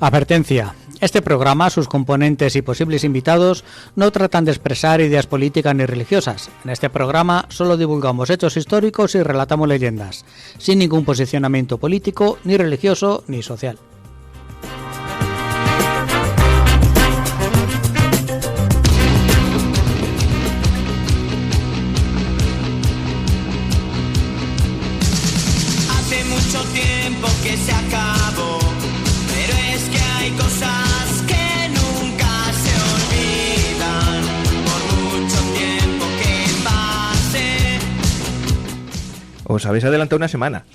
Advertencia. Este programa, sus componentes y posibles invitados no tratan de expresar ideas políticas ni religiosas. En este programa solo divulgamos hechos históricos y relatamos leyendas, sin ningún posicionamiento político, ni religioso, ni social. Hace mucho tiempo que se acabó, pero es que hay cosas que nunca se olvidan, por mucho tiempo que pase. Os habéis adelantado una semana.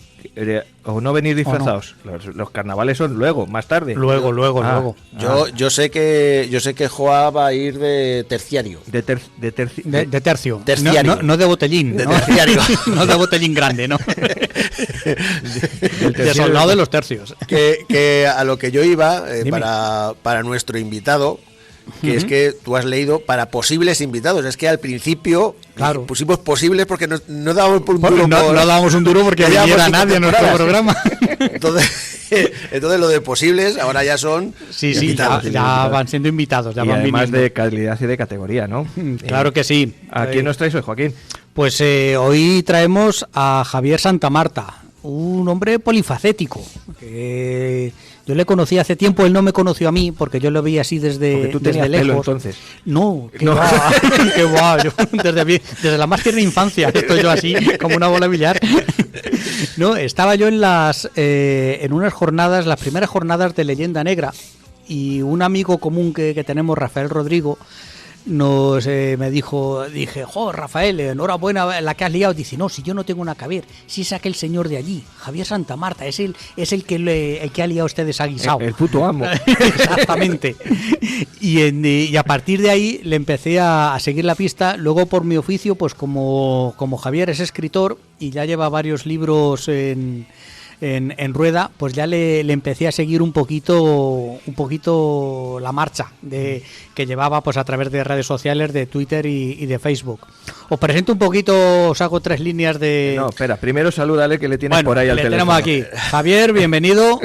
¿O no venís disfrazados? ¿O no? Los carnavales son luego, más tarde. Luego. Yo sé que Joa va a ir de terciario. De tercio. Terciario. No de botellín. De ¿no? terciario. No de botellín grande, ¿no? De soldado de los tercios. Que a lo que yo iba, Dime. para nuestro invitado, que es que tú has leído para posibles invitados. Es que al principio Claro. pusimos posibles porque no dábamos un Bueno, duro. no dábamos un duro porque Ya viniera llevamos nadie a nuestro temporadas. programa. Entonces lo de posibles ahora ya son Sí, invitados. ya van siendo invitados, ya Y van además viniendo. de calidad y de categoría, ¿no? Claro que sí. ¿A quién nos traes hoy, Joaquín? Pues hoy traemos a Javier Santamarta, un hombre polifacético. Que yo le conocí hace tiempo, él no me conoció a mí, porque yo lo vi así Porque desde tú tenías lejos. pelo entonces. No, que No. va, que va. Yo desde la más tierna infancia estoy yo así, como una bola de billar. No, estaba yo en unas jornadas, las primeras jornadas de Leyenda Negra, y un amigo común que tenemos, Rafael Rodrigo, me dijo, dije, Rafael, enhorabuena la que has liado. Dice, no, si yo no tengo nada que ver, si es aquel señor de allí, Javier Santamarta, es el que ha liado a ustedes a guisao. El puto amo. Exactamente. Y a partir de ahí le empecé a seguir la pista. Luego, por mi oficio, pues como Javier es escritor y ya lleva varios libros en rueda, pues ya le empecé a seguir un poquito la marcha que llevaba, pues a través de redes sociales, de Twitter y de Facebook. Os presento un poquito, os hago 3 líneas de... No, espera, primero salúdale que le tienes Bueno, por ahí al le teléfono. tenemos aquí. Javier, bienvenido.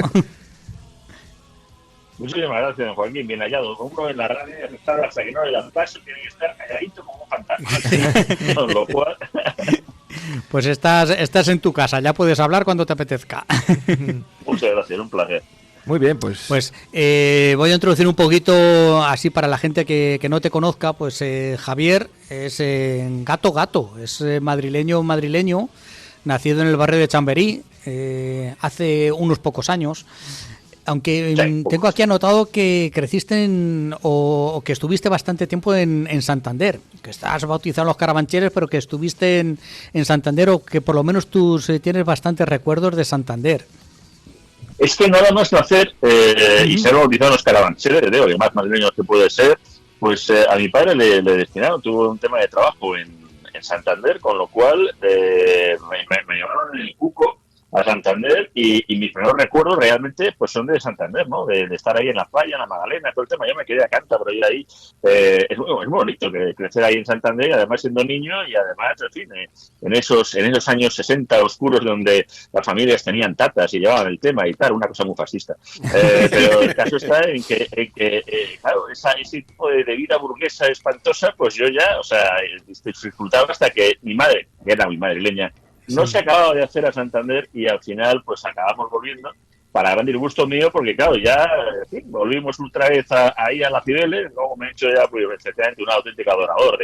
Muchísimas gracias, Joaquín, bien hallado. Uno en la radio está hasta que no le dan paso, tiene que estar calladito como un fantasma. Con lo cual... Pues estás en tu casa, ya puedes hablar cuando te apetezca. Muchas gracias, un placer. Muy bien, pues Voy a introducir un poquito así para la gente que no te conozca. Pues Javier es gato, es madrileño, nacido en el barrio de Chamberí hace unos pocos años. Aunque Sí, tengo aquí anotado que creciste o que estuviste bastante tiempo en Santander, que estás bautizado en los Carabancheres, pero que estuviste en Santander, o que por lo menos tú tienes bastantes recuerdos de Santander. Es que nada más nacer y ser bautizado en los Carabancheres, lo más madrileño que puede ser, pues a mi padre le destinaron, tuvo un tema de trabajo en Santander, con lo cual me llevaron en el cuco a Santander y mis primeros recuerdos realmente pues son de Santander, ¿no? De estar ahí en la playa, en la Magdalena, todo el tema. Yo me quedé a Cántabro y ahí es muy bonito crecer ahí en Santander, y además siendo niño, y además, en fin, en esos años 60 oscuros donde las familias tenían tatas y llevaban el tema y tal, una cosa muy fascista. Pero el caso está en que claro, ese tipo de vida burguesa espantosa, pues yo ya, o sea, disfrutaba hasta que mi madre, que era muy madrileña, no se acababa de hacer a Santander, y al final pues acabamos volviendo para gran disgusto mío, porque claro, ya en fin, volvimos otra vez ahí a la Cibeles. Luego me he hecho ya pues efectivamente un auténtico adorador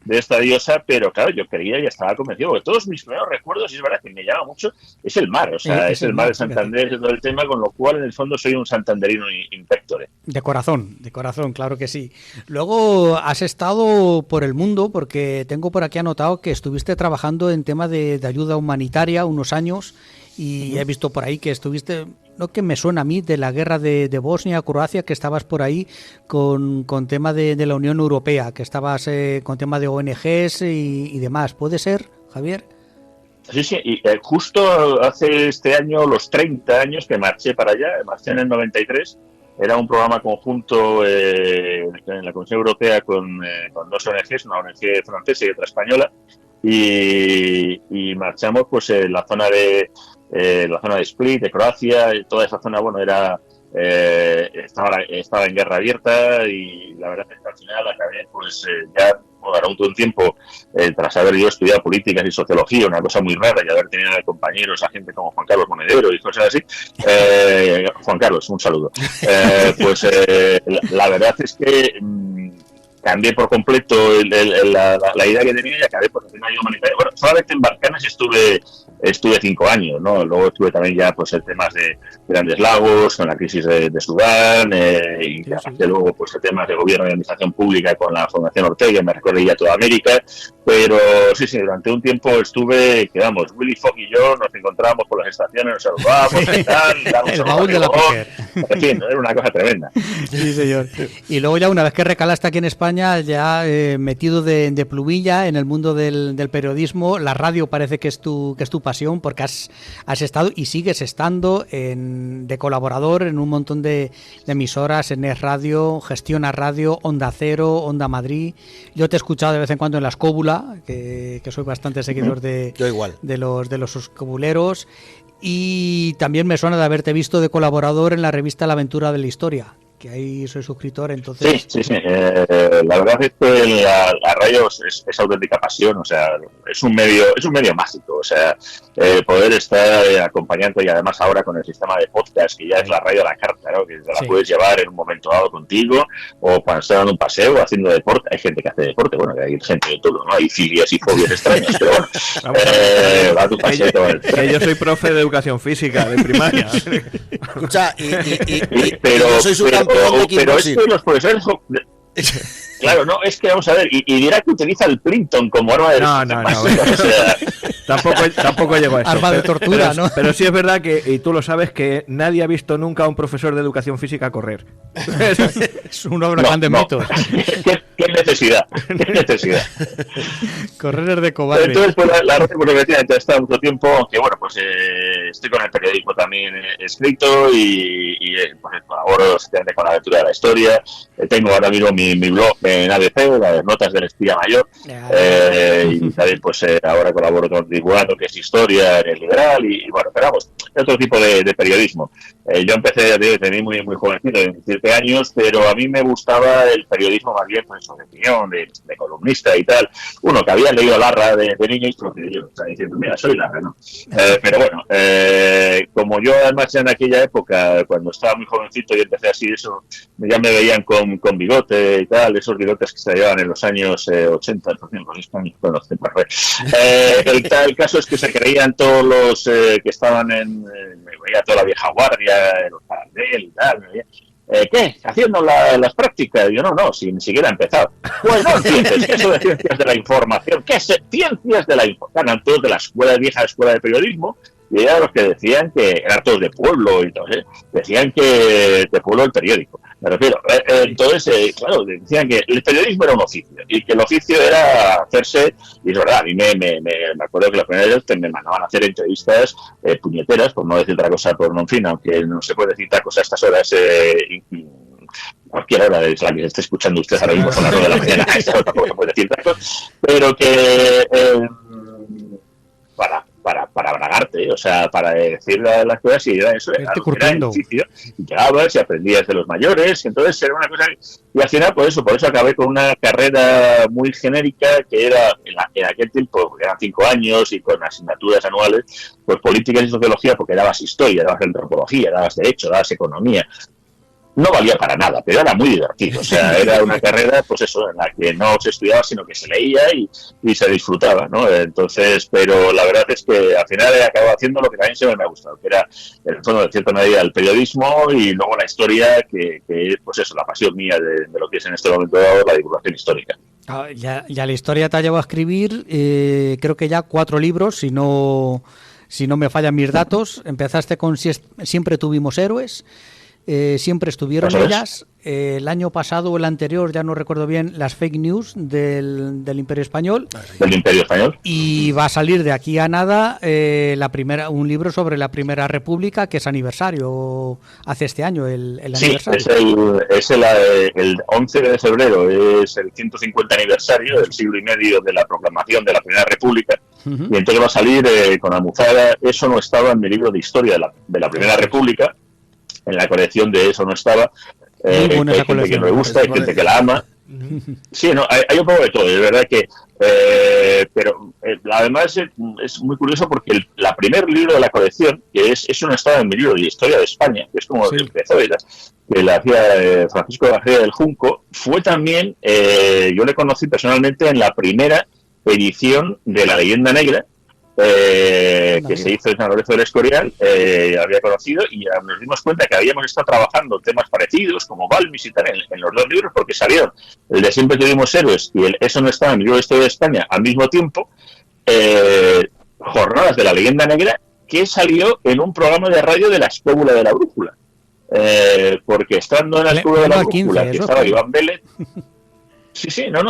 de esta diosa, pero claro, yo creía y estaba convencido, porque todos mis primeros recuerdos, y es verdad que me llama mucho, es el mar, o sea, es el mar de Santander, es todo el tema, con lo cual en el fondo soy un santanderino in pectore. De corazón, claro que sí. Luego has estado por el mundo, porque tengo por aquí anotado que estuviste trabajando en tema de ayuda humanitaria unos años, y he visto por ahí que estuviste, no que me suena a mí, de la guerra de Bosnia, Croacia, que estabas por ahí con tema de la Unión Europea, que estabas con tema de ONGs y demás. ¿Puede ser, Javier? Sí, y justo hace este año los 30 años que marché para allá, marché en el 93, era un programa conjunto en la Comisión Europea con 2 ONGs, una ONG francesa y otra española, y marchamos pues en la zona de Split, de Croacia, toda esa zona, bueno, era estaba en guerra abierta y la verdad es que al final acabé pues ya durante un tiempo, tras haber yo estudiado políticas y sociología, una cosa muy rara, y haber tenido compañeros a gente como Juan Carlos Monedero y cosas así. Juan Carlos, un saludo. La verdad es que cambié por completo la idea que tenía y acabé por hacer una ayuda humanitaria. Bueno, solamente en Balcanes estuve 5 años, ¿no? Luego estuve también ya pues en temas de Grandes Lagos, con la crisis de Sudán, y luego pues en temas de gobierno y administración pública con la Fundación Ortega, me recorrí ya toda América, pero sí, durante un tiempo estuve, quedamos, Willy Fogg y yo nos encontrábamos por las estaciones, nos saludábamos y tal, el baúl de la Piquer. En fin, era una cosa tremenda. Sí, señor. Y luego ya una vez que recalaste aquí en España, ya metido de plumilla en el mundo del periodismo, la radio parece que es tu pasión, porque has estado y sigues estando de colaborador en un montón de emisoras, en Es Radio, Gestiona Radio, Onda Cero, Onda Madrid. Yo te he escuchado de vez en cuando en La Escóbula, que soy bastante seguidor Yo igual. de los escobuleros, y también me suena de haberte visto de colaborador en la revista La Aventura de la Historia, que ahí soy suscriptor, entonces... Sí. La verdad es que la radio es auténtica pasión, o sea, es un medio mágico, o sea, poder estar acompañando, y además ahora con el sistema de podcast, que ya es la radio a la carta, ¿no? Que te la puedes llevar en un momento dado contigo, o cuando estás dando un paseo, haciendo deporte. Hay gente que hace deporte, bueno, que hay gente de todo, ¿no? Hay filias y fobias extrañas, pero bueno, va a tu paseo todo que yo soy profe de educación física, de primaria. Escucha, pero yo soy subcampeón de pero es kickboxing. que los profesores... Claro, no, es que vamos a ver, y dirá que utiliza el Plinton como arma de... No. O sea, Tampoco llego a eso. Arma de tortura, ¿no? Pero sí es verdad que, y tú lo sabes, que nadie ha visto nunca a un profesor de educación física correr. Es un huracán de mitos. ¿Qué necesidad? ¿Qué necesidad? Correr es de cobarde. Entonces, pues la red, pues efectivamente, ha estado mucho tiempo, aunque bueno, pues estoy con el periodismo también escrito y pues, colaboro con la aventura de la historia. Tengo ahora mismo mi blog en ABC, las notas del espía mayor, y también pues ahora colaboro con Divulgando, que es historia en el liberal, y bueno, pero vamos, otro tipo de periodismo. Yo empecé desde muy jovencito, de 17 años, pero a mí me gustaba el periodismo más bien, pues, de opinión, de columnista y tal. Uno que había leído Larra de niño y yo estaba diciendo, mira, soy Larra, ¿no? Pero bueno, como yo además en aquella época, cuando estaba muy jovencito y empecé así, eso, ya me veían con bigote y tal, esos bigotes que se llevaban en los años 80, por ejemplo, en España, bueno, el caso es que se creían todos los que estaban me veía toda la vieja guardia, los Tarandel y tal, ¿qué? ¿Haciendo las prácticas? Yo no, si ni siquiera he empezado. Pues no entiendes, eso de ciencias de la información, ¿qué es ciencias de la información? Eran todos de la vieja escuela de periodismo, y eran los que decían que eran todos de pueblo y todo, decían que de pueblo el periódico. Me refiero, entonces, claro, decían que el periodismo era un oficio y que el oficio era hacerse, y es verdad, a mí me acuerdo que la primera vez me mandaban a hacer entrevistas puñeteras, por no decir otra cosa, en fin, aunque no se puede decir otra cosa a estas horas, cualquier hora es la que esté escuchando usted ahora mismo son las 9 de la mañana, a esta hora tampoco se puede decir otra cosa, pero que para bragarte, o sea, para decir las cosas, y era eso, era difícil. Llegabas y aprendías de los mayores, y entonces era una cosa, y al final por eso acabé con una carrera muy genérica, que era, en aquel tiempo, eran 5 años, y con asignaturas anuales, pues políticas y sociología, porque dabas historia, dabas antropología, dabas derecho, dabas economía. No valía para nada, pero era muy divertido. O sea, era una carrera, pues eso, en la que no se estudiaba, sino que se leía y se disfrutaba, ¿no? Entonces, pero la verdad es que al final he acabado haciendo lo que también siempre me ha gustado, que era, en el fondo, de cierta medida, el periodismo y luego la historia, que pues eso, la pasión mía de lo que es en este momento dado la divulgación histórica. Ya la historia te ha llevado a escribir, creo que ya 4 libros, si no me fallan mis datos. Empezaste con Siempre tuvimos héroes. Siempre estuvieron ellas. El año pasado o el anterior, ya no recuerdo bien, las fake news del Imperio Español. Del Imperio Español. Y va a salir de aquí a nada un libro sobre la Primera República, que es aniversario, hace este año el aniversario. Es el 11 de febrero, es el 150 aniversario del siglo y medio de la proclamación de la Primera República. Y entonces va a salir con Almuzara. Eso no estaba en mi libro de historia de la Primera República. en la colección de Eso no estaba. Muy buena hay esa gente que colección, no le gusta, hay gente que la ama. Ujú. Sí, no, hay un poco de todo, es verdad que... pero además es muy curioso porque la primer libro de la colección, que es un estado en mi libro de Historia de España, que es como Sí. el que empezó, que la hacía Francisco García del Junco, fue también, yo le conocí personalmente en la primera edición de La Leyenda Negra, que se hizo en San Lorenzo del Escorial, había conocido, y nos dimos cuenta que habíamos estado trabajando temas parecidos, como Balmis y tal, en los dos libros, porque salieron el de Siempre tuvimos héroes y el Eso no estaba en el libro de Historia de España al mismo tiempo, jornadas de La Leyenda Negra, que salió en un programa de radio de La Escóbula de la Brújula. Porque estando en La Escóbula de la Brújula, que estaba Iván Vélez... Sí, no,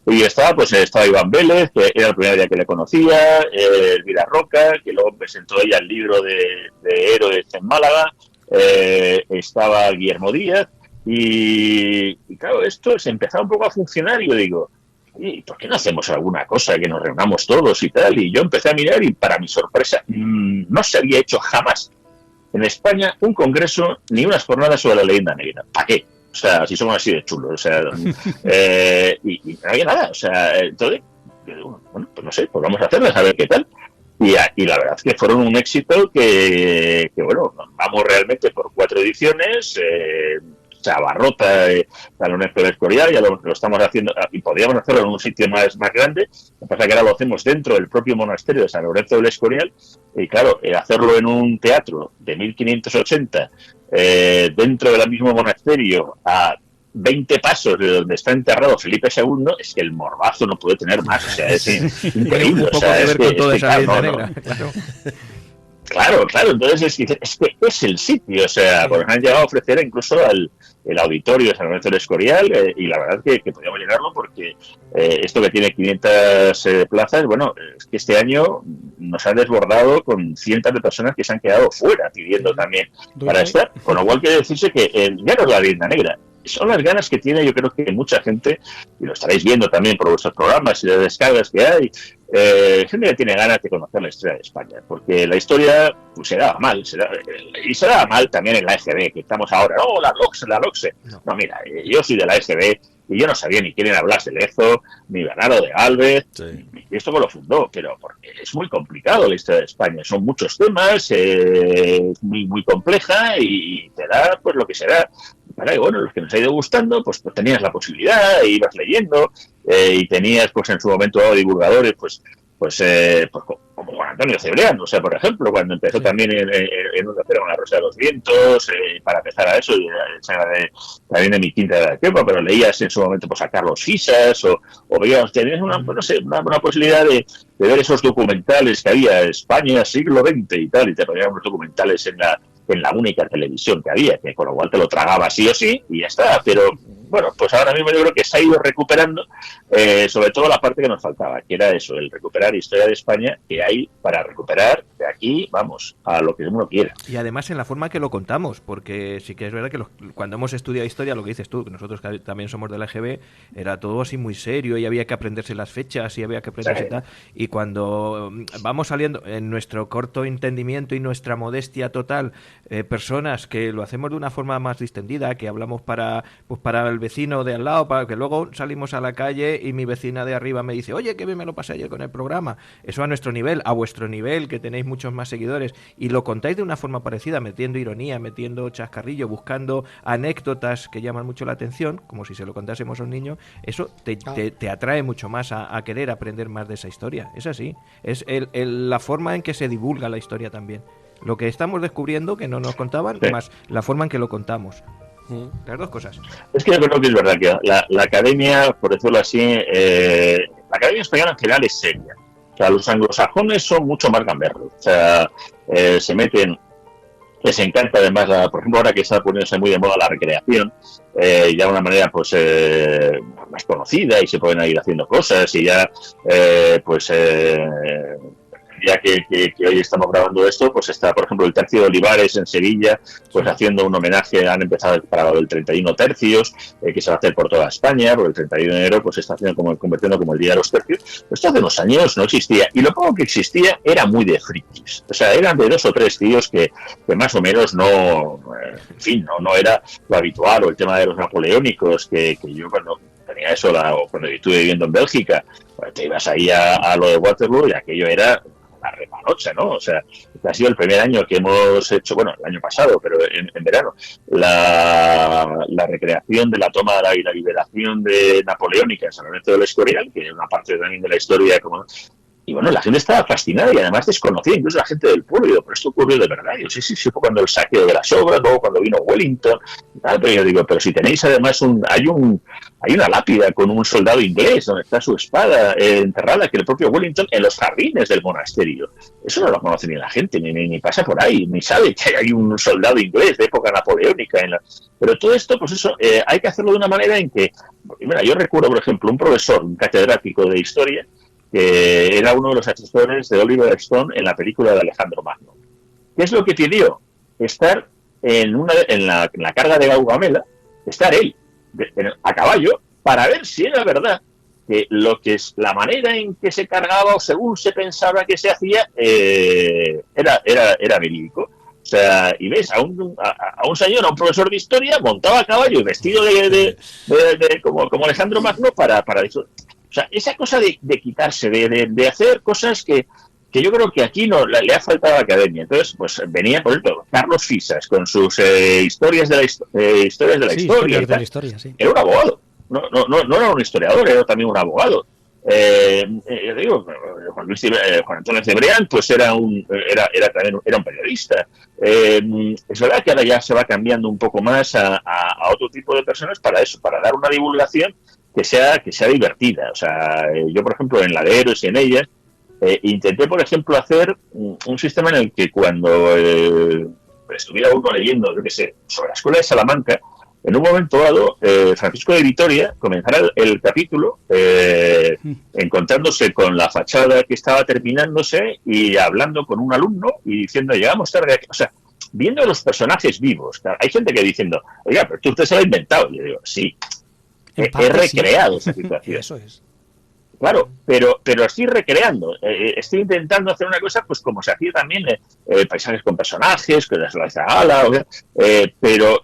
y estaba Iván Vélez, que era el primer día que le conocía, Elvira Roca, que luego presentó ella el libro de Héroes en Málaga, estaba Guillermo Díaz, y claro, esto se empezaba un poco a funcionar, y yo digo, ¿y por qué no hacemos alguna cosa que nos reunamos todos y tal? Y yo empecé a mirar, y para mi sorpresa, no se había hecho jamás en España un congreso ni unas jornadas sobre la leyenda negra. ¿Para qué? O sea, si somos así de chulos, o sea, y no había nada, o sea, entonces, bueno, pues no sé, pues vamos a hacerlas, a ver qué tal. Y la verdad es que fueron un éxito que bueno, vamos realmente por 4 ediciones, se abarrota San Lorenzo del Escorial, ya lo estamos haciendo, y podríamos hacerlo en un sitio más grande, lo que pasa es que ahora lo hacemos dentro del propio monasterio de San Lorenzo del Escorial, y claro, hacerlo en un teatro de 1580, dentro del mismo monasterio, a 20 pasos de donde está enterrado Felipe II, es que el morbazo no puede tener más, o sea, es increíble. Un poco o sea, que ver con toda esa leyenda claro, negra, claro. Claro, entonces es que es el sitio, o sea, pues han llegado a ofrecer incluso el auditorio de San Lorenzo del Escorial, y la verdad que podíamos llenarlo porque esto que tiene 500 plazas, bueno, es que este año nos han desbordado con cientos de personas que se han quedado fuera pidiendo también para estar, con lo cual quiere decirse que ya no es la leyenda negra, son las ganas que tiene, yo creo que mucha gente, y lo estaréis viendo también por vuestros programas y las descargas que hay, gente que tiene ganas de conocer la historia de España, porque la historia pues, se daba mal, y se daba mal también en la EGB, que estamos ahora, no, la LOCSE. No, mira, yo soy de la EGB y yo no sabía ni quién era Blas de Lezo, ni Bernardo de Galvez, ni esto que lo fundó, pero porque es muy complicado la historia de España, son muchos temas, muy compleja, y te da pues lo que será. Y bueno, los que nos ha ido gustando, pues tenías la posibilidad, ibas leyendo, y tenías pues en su momento divulgadores, pues como Juan Antonio Cebrián, o sea, por ejemplo, cuando empezó también en un café con la Rosa de los Vientos, para empezar a eso, también de mi quinta de tiempo, pero leías en su momento pues a Carlos Fisas, o veías, tenías una posibilidad de ver esos documentales que había, España, siglo XX y tal, y te ponían los documentales en la única televisión que había, que con lo cual te lo tragaba sí o sí, y ya está, pero bueno, pues ahora mismo yo creo que se ha ido recuperando, sobre todo la parte que nos faltaba, que era eso, el recuperar historia de España, que hay para recuperar de aquí, vamos, a lo que uno quiera. Y además en la forma que lo contamos, porque sí que es verdad que cuando hemos estudiado historia, lo que dices tú, que nosotros también somos de la EGB, era todo así muy serio y había que aprenderse las fechas y había que aprenderse tal, y cuando vamos saliendo en nuestro corto entendimiento y nuestra modestia total, personas que lo hacemos de una forma más distendida, que hablamos para el vecino de al lado, para que luego salimos a la calle y mi vecina de arriba me dice, oye, qué bien me lo pasé ayer con el programa. Eso a nuestro nivel, a vuestro nivel, que tenéis muchos más seguidores, y lo contáis de una forma parecida, metiendo ironía, metiendo chascarrillo, buscando anécdotas que llaman mucho la atención, como si se lo contásemos a un niño, eso te atrae mucho más a querer aprender más de esa historia. Es así, es la forma en que se divulga la historia también. Lo que estamos descubriendo, que no nos contaban, más la forma en que lo contamos. Las dos cosas. Es que yo creo que es verdad que la academia, por decirlo así, la academia española en general es seria. O sea, los anglosajones son mucho más gamberros. O sea, se meten, les encanta además, por ejemplo, ahora que está poniéndose muy de moda la recreación, ya de una manera pues más conocida, y se pueden ir haciendo cosas, y ya ya que hoy estamos grabando esto, pues está, por ejemplo, el Tercio de Olivares en Sevilla, pues haciendo un homenaje. Han empezado para el 31 tercios, que se va a hacer por toda España, porque el 31 de enero pues se está haciendo convirtiendo como el Día de los Tercios. Esto hace unos años no existía, y lo poco que existía era muy de frikis. O sea, eran de 2 o 3 tíos que más o menos no, en fin, no era lo habitual, o el tema de los napoleónicos, que yo cuando tenía eso, o cuando estuve viviendo en Bélgica, pues te ibas ahí a lo de Waterloo y aquello era la repanocha, ¿no? O sea, este ha sido el primer año que hemos hecho, bueno, el año pasado, pero en verano, la recreación de la toma y la liberación de napoleónica en San Lorenzo del Escorial, que es una parte también de la historia como... Y bueno, la gente estaba fascinada y además desconocía, incluso la gente del pueblo. Digo, pero esto ocurrió de verdad. Yo sí, fue cuando el saqueo de las obras, luego cuando vino Wellington y tal. Pero yo digo, pero si tenéis además hay una lápida con un soldado inglés donde está su espada enterrada, que el propio Wellington en los jardines del monasterio. Eso no lo conoce ni la gente, ni pasa por ahí, ni sabe que hay un soldado inglés de época napoleónica. Pero todo esto, pues eso, hay que hacerlo de una manera en que... Mira, yo recuerdo, por ejemplo, un profesor, un catedrático de historia, que era uno de los asesores de Oliver Stone en la película de Alejandro Magno. ¿Qué es lo que pidió? Estar en la carga de Gaugamela, estar él a caballo, para ver si era verdad que la manera en que se cargaba, o según se pensaba que se hacía, era verídico. O sea, y ves a un señor, a un profesor de historia, montado a caballo y vestido como Alejandro Magno para eso. O sea, esa cosa de quitarse, de hacer cosas que yo creo que aquí le ha faltado a la academia. Entonces, pues venía, por ejemplo, Carlos Fisas con sus historias de la historia. Sí. Era un abogado. No era un historiador, era también un abogado. Yo digo, Juan Antonio Cebrián, pues era un periodista. Es verdad que ahora ya se va cambiando un poco más a otro tipo de personas para eso, para dar una divulgación que sea divertida. O sea, yo, por ejemplo, en la de Héroes y en ellas, intenté, por ejemplo, hacer un sistema en el que cuando estuviera uno leyendo, yo qué sé, sobre la escuela de Salamanca, en un momento dado, Francisco de Vitoria comenzara el capítulo encontrándose con la fachada que estaba terminándose y hablando con un alumno y diciendo, llegamos tarde aquí. O sea, viendo los personajes vivos. Claro, hay gente que diciendo, oiga, pero usted se lo ha inventado. Y yo digo, sí. He recreado esa situación. Eso es. Claro, pero estoy recreando, estoy intentando hacer una cosa pues como se hacía también paisajes con personajes, que las Zagala, pero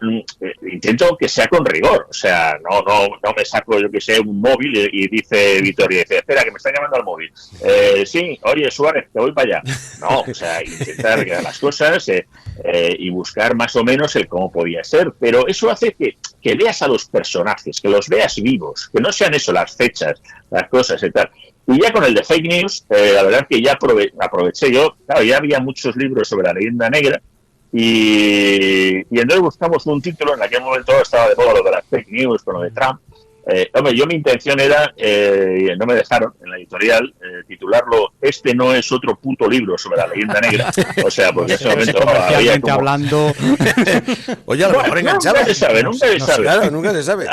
intento que sea con rigor. O sea, no me saco, yo que sé, un móvil y dice Vitoria, dice, espera, que me están llamando al móvil. Sí, oye, Suárez, te voy para allá. No, o sea, intentar recrear las cosas y buscar más o menos el cómo podía ser, pero eso hace que veas a los personajes, que los veas vivos, que no sean eso, las fechas, las cosas y tal. Y ya con el de fake news, la verdad es que ya aproveché yo, claro, ya había muchos libros sobre la leyenda negra y entonces buscamos un título. En aquel momento estaba de moda lo de las fake news con lo de Trump. Hombre, mi intención era, no me dejaron en la editorial, titularlo "Este no es otro puto libro sobre la leyenda negra". O sea, porque en ese momento había como... hablando... Oye, a lo mejor enganchaba. Nunca se sabe. Claro, nunca se sabe.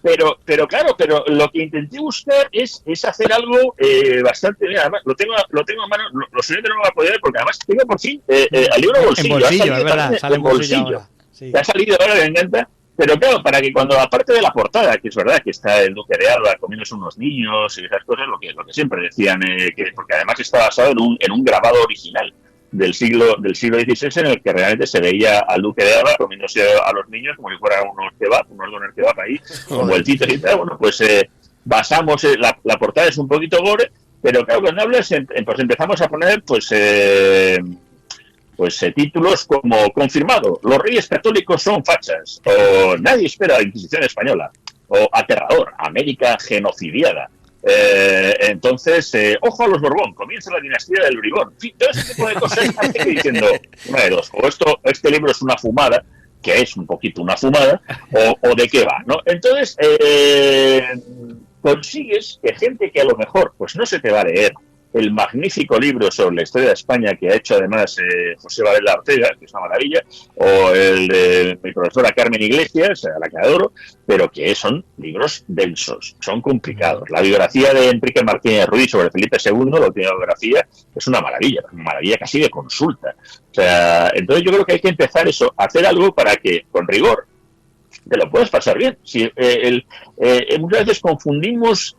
Pero claro, lo que intenté buscar es hacer algo bastante... Mira, además, lo tengo a mano, lo siguiente no lo va a poder porque además tengo por fin el libro bolsillo. En bolsillo, es verdad, sale en bolsillo ahora. Sí. Ha salido ahora, me encanta. Pero claro, para que cuando, aparte de la portada, que es verdad que está el Duque de Alba comiéndose unos niños y esas cosas, lo que siempre decían, porque además está basado en un grabado original del siglo XVI en el que realmente se veía al Duque de Alba comiéndose a los niños como si fueran unos doner kebab ahí, con vueltitos y tal. Bueno, pues basamos, la portada es un poquito gore, pero claro, cuando hablas, pues empezamos a poner, títulos como "Confirmado, los reyes católicos son fachas", o "Nadie espera la Inquisición española", o "Aterrador, América genocidiada". Entonces, "Ojo a los Borbón, comienza la dinastía del Bribón". En fin, todo ese tipo de cosas, gente diciendo una de dos, o este libro es una fumada, que es un poquito una fumada, o de qué va, ¿no? Entonces, consigues que gente que a lo mejor pues no se te va a leer el magnífico libro sobre la historia de España que ha hecho además José Varela Ortega, que es una maravilla, o el de mi profesora Carmen Iglesias, a la que adoro, pero que son libros densos, son complicados. La biografía de Enrique Martínez Ruiz sobre Felipe II, la última biografía, es una maravilla casi de consulta. O sea, entonces yo creo que hay que empezar eso, a hacer algo para que, con rigor, te lo puedes pasar bien. Si, muchas veces confundimos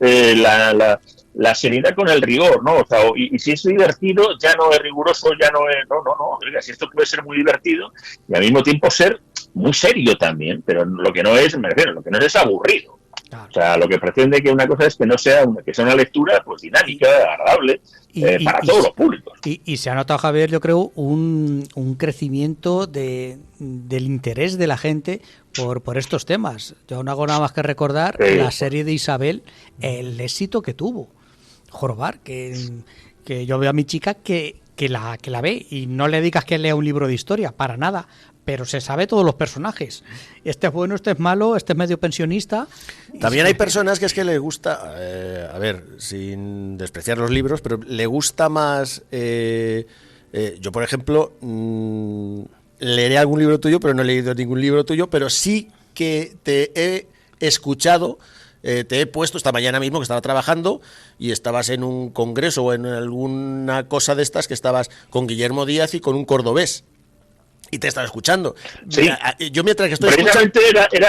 la seriedad con el rigor, ¿no? O sea, y si es divertido, ya no es riguroso, ya no es... No. Oiga, si esto puede ser muy divertido y al mismo tiempo ser muy serio también, pero lo que no es, me refiero, lo que no es aburrido. Claro. O sea, lo que pretende que una cosa es que no sea que sea una lectura pues dinámica, agradable, para todos los públicos. Y se ha notado, Javier, yo creo, un crecimiento del interés de la gente por estos temas. Yo no hago nada más que recordar la serie de Isabel, el éxito que tuvo. Jorobar, que yo veo a mi chica que la ve y no le digas que lea un libro de historia, para nada, pero se sabe todos los personajes. Este es bueno, este es malo, este es medio pensionista. También hay personas que es que les gusta, a ver, sin despreciar los libros, pero le gusta más... yo, por ejemplo, leeré algún libro tuyo, pero no he leído ningún libro tuyo, pero sí que te he escuchado... te he puesto esta mañana mismo que estaba trabajando y estabas en un congreso o en alguna cosa de estas que estabas con Guillermo Díaz y con un cordobés y te estaba escuchando. Sí. Yo mientras que estoy precisamente escuchando...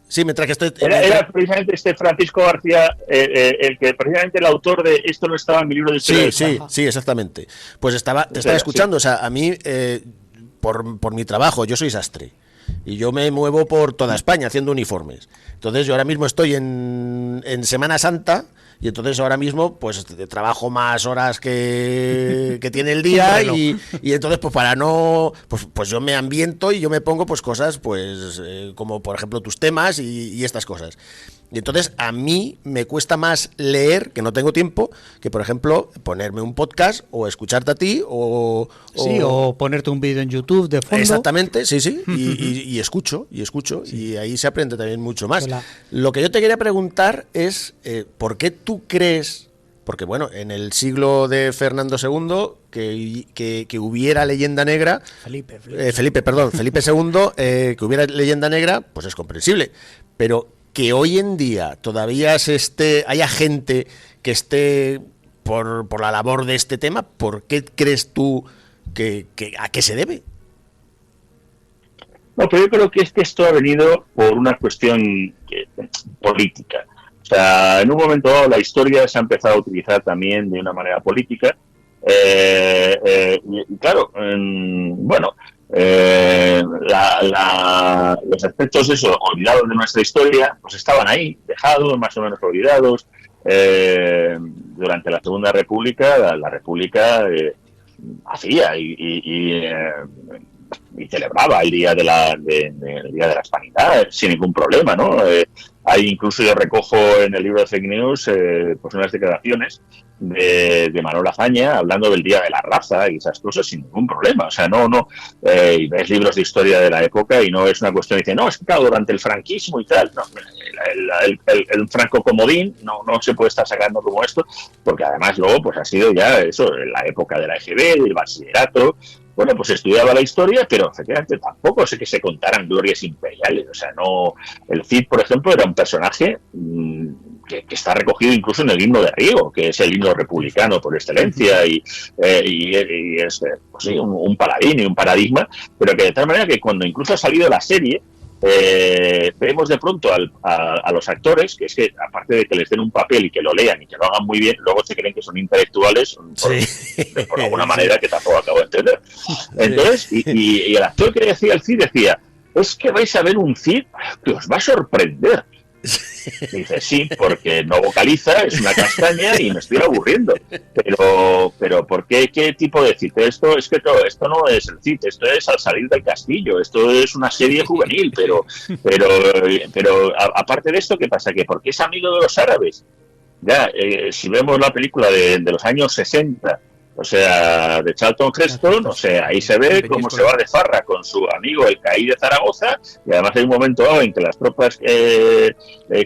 Sí, mientras que estoy... Era precisamente este Francisco García el que precisamente el autor de Esto no estaba en mi libro de historia. Sí, exactamente. Pues te estaba escuchando. Sí. O sea, a mí, por mi trabajo, yo soy sastre. Y yo me muevo por toda España haciendo uniformes. Entonces yo ahora mismo estoy en Semana Santa y entonces ahora mismo pues trabajo más horas que tiene el día y entonces pues para no pues yo me ambiento y yo me pongo pues cosas pues como por ejemplo tus temas y estas cosas. Y entonces a mí me cuesta más leer, que no tengo tiempo, que por ejemplo ponerme un podcast o escucharte a ti o ponerte un vídeo en YouTube de fondo. Exactamente, sí. Y escucho. Sí. Y ahí se aprende también mucho más. Lo que yo te quería preguntar es ¿por qué tú crees? Porque bueno, en el siglo de Fernando II que hubiera leyenda negra, Felipe II, que hubiera leyenda negra, pues es comprensible. Pero que hoy en día todavía haya gente que esté por la labor de este tema, ¿por qué crees tú que a qué se debe? No, pero yo creo que esto ha venido por una cuestión política. O sea, en un momento dado la historia se ha empezado a utilizar también de una manera política. Y claro, los aspectos olvidados de nuestra historia pues estaban ahí, dejados, más o menos olvidados. Durante la Segunda República, la República hacía y celebraba el Día de la Hispanidad sin ningún problema, ¿no? Hay incluso, yo recojo en el libro de Fake News pues unas declaraciones de Manuel Azaña hablando del Día de la Raza y esas cosas sin ningún problema. O sea, y ves libros de historia de la época y no es una cuestión de decir, no, es que claro, durante el franquismo y tal, no, el franco comodín no se puede estar sacando como esto, porque además luego pues ha sido ya eso, en la época de la EGB, del bachillerato. Bueno, pues estudiaba la historia, pero efectivamente tampoco sé que se contaran glorias imperiales. O sea, no. El Cid, por ejemplo, era un personaje que está recogido incluso en el himno de Riego, que es el himno republicano por excelencia, y es pues sí, un paladín y un paradigma, pero que de tal manera que cuando incluso ha salido la serie, vemos de pronto a los actores, que es que aparte de que les den un papel y que lo lean y que lo hagan muy bien, luego se creen que son intelectuales por alguna manera que tampoco acabo de entender. Entonces, y el actor que decía el Cid decía, es que vais a ver un Cid que os va a sorprender. Y dice, sí, porque no vocaliza, es una castaña y me estoy aburriendo. Pero ¿por qué? ¿Qué tipo de Cid? Esto no es el Cid, esto es Al salir del castillo, esto es una serie juvenil, pero aparte de esto, ¿qué pasa? Que porque es amigo de los árabes. Ya, si vemos la película de los años 60, o sea, de Charlton Heston, o sea, ahí se ve cómo se va de farra con su amigo el Caí de Zaragoza, y además hay un momento dado en que las tropas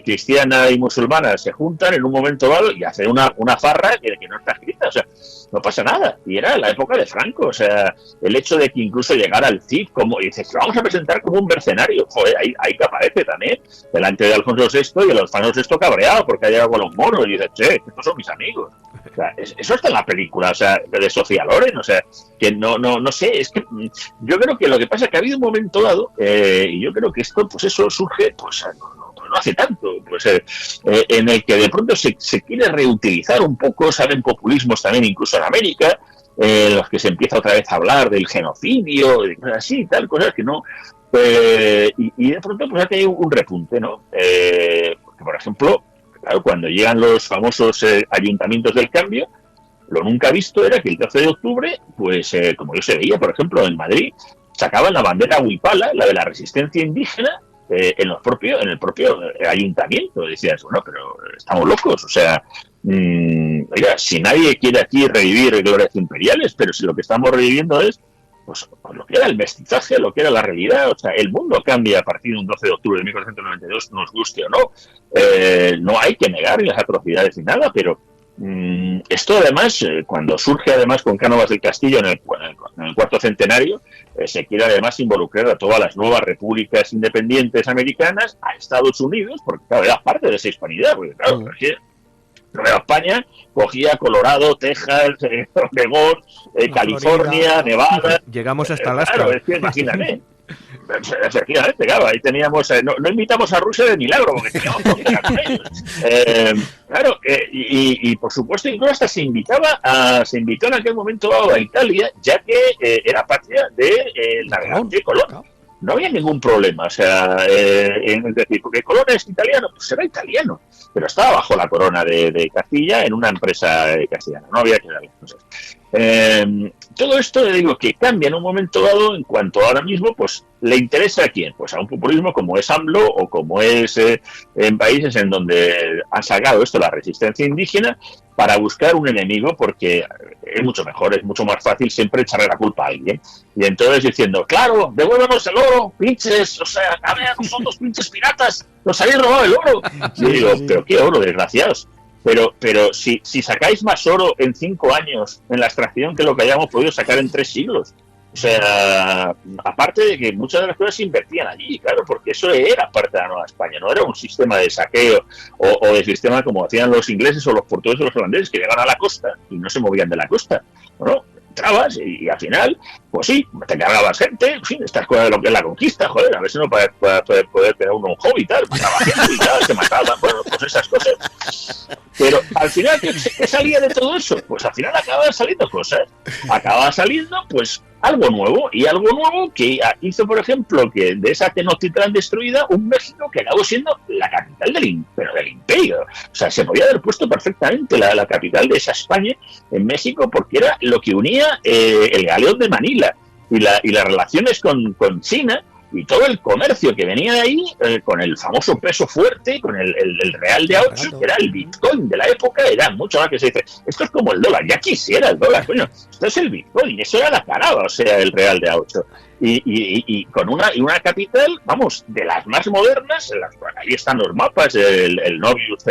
cristianas y musulmanas se juntan en un momento dado y hacen una farra que no está escrita, o sea, no pasa nada, y era la época de Franco, o sea, el hecho de que incluso llegara el Cid, como, y dices, vamos a presentar como un mercenario, joder, ahí que aparece también, delante de Alfonso VI, y el Alfonso VI cabreado, porque ha llegado con los moros, y dices, che, estos son mis amigos. O sea, eso está en la película, o sea, de Sofía Loren, o sea, que no sé, es que yo creo que lo que pasa es que ha habido un momento dado, y yo creo que esto, pues eso surge, pues no hace tanto, pues en el que de pronto se quiere reutilizar un poco, salen populismos también incluso en América, los que se empieza otra vez a hablar del genocidio, de cosas así, tal, cosas que no, y de pronto pues ha tenido un repunte, ¿no? Porque, por ejemplo, claro, cuando llegan los famosos ayuntamientos del cambio, lo nunca visto era que el 12 de octubre, pues como yo se veía, por ejemplo, en Madrid, sacaban la bandera huipala, la de la resistencia indígena, en el propio ayuntamiento. Decías, bueno, pero estamos locos, o sea, oiga, si nadie quiere aquí revivir glorias imperiales, pero si lo que estamos reviviendo es pues lo que era el mestizaje, lo que era la realidad, o sea, el mundo cambia a partir de un 12 de octubre de 1492, nos guste o no, no hay que negar ni las atrocidades ni nada, pero esto además, cuando surge además con Cánovas del Castillo en el cuarto centenario, se quiere además involucrar a todas las nuevas repúblicas independientes americanas, a Estados Unidos, porque claro, era parte de esa hispanidad, porque claro, Nueva España cogía Colorado, Texas, Oregón, California, Nevada. Llegamos hasta Alaska. Claro, es que imagínate. Efectivamente, claro, ahí teníamos, no invitamos a Rusia de milagro, porque teníamos frontera con ellos. Claro, y por supuesto incluso hasta se invitó en aquel momento a Italia, ya que era patria de navegante Colón. No había ningún problema, o sea, es decir, porque Colón es italiano, pues era italiano, pero estaba bajo la corona de Castilla en una empresa castellana, no había que dar las cosas. Todo esto, le digo, que cambia en un momento dado en cuanto ahora mismo, pues, ¿le interesa a quién? Pues a un populismo como es AMLO o como es en países en donde han sacado esto, la resistencia indígena, para buscar un enemigo, porque es mucho mejor, es mucho más fácil siempre echarle la culpa a alguien. Y entonces diciendo, claro, devuélvanos el oro, pinches, o sea, a ver, vosotros pinches piratas, nos habéis robado el oro. Y yo digo, pero qué oro, desgraciados. Pero si sacáis más oro en 5 años en la extracción que lo que hayamos podido sacar en 3 siglos. O sea, aparte de que muchas de las cosas se invertían allí, claro, porque eso era parte de la Nueva España, no era un sistema de saqueo o de sistema como hacían los ingleses o los portugueses o los holandeses, que llegaban a la costa y no se movían de la costa. ¿No? Entrabas y al final, pues sí, te cargabas gente, en fin, estas cosas de lo que es la conquista, joder, a ver si no puede tener uno un hobby y tal, mataba gente y tal, se mataban, bueno, pues esas cosas. Pero al final, ¿qué salía de todo eso? Pues al final acababan saliendo cosas, acababa saliendo, pues, algo nuevo que hizo, por ejemplo, que de esa Tenochtitlán destruida, un México que acabó siendo la capital del imperio. O sea, se podía haber puesto perfectamente la capital de esa España en México, porque era lo que unía el galeón de Manila y las relaciones con China, y todo el comercio que venía de ahí, con el famoso peso fuerte, con el real de A8, que era el Bitcoin de la época, era mucho más que se dice, esto es como el dólar, ya quisiera el dólar, coño, esto es el Bitcoin, eso era la caraba, o sea, el real de A8. Y con una capital, vamos, de las más modernas, ahí están los mapas, el Novius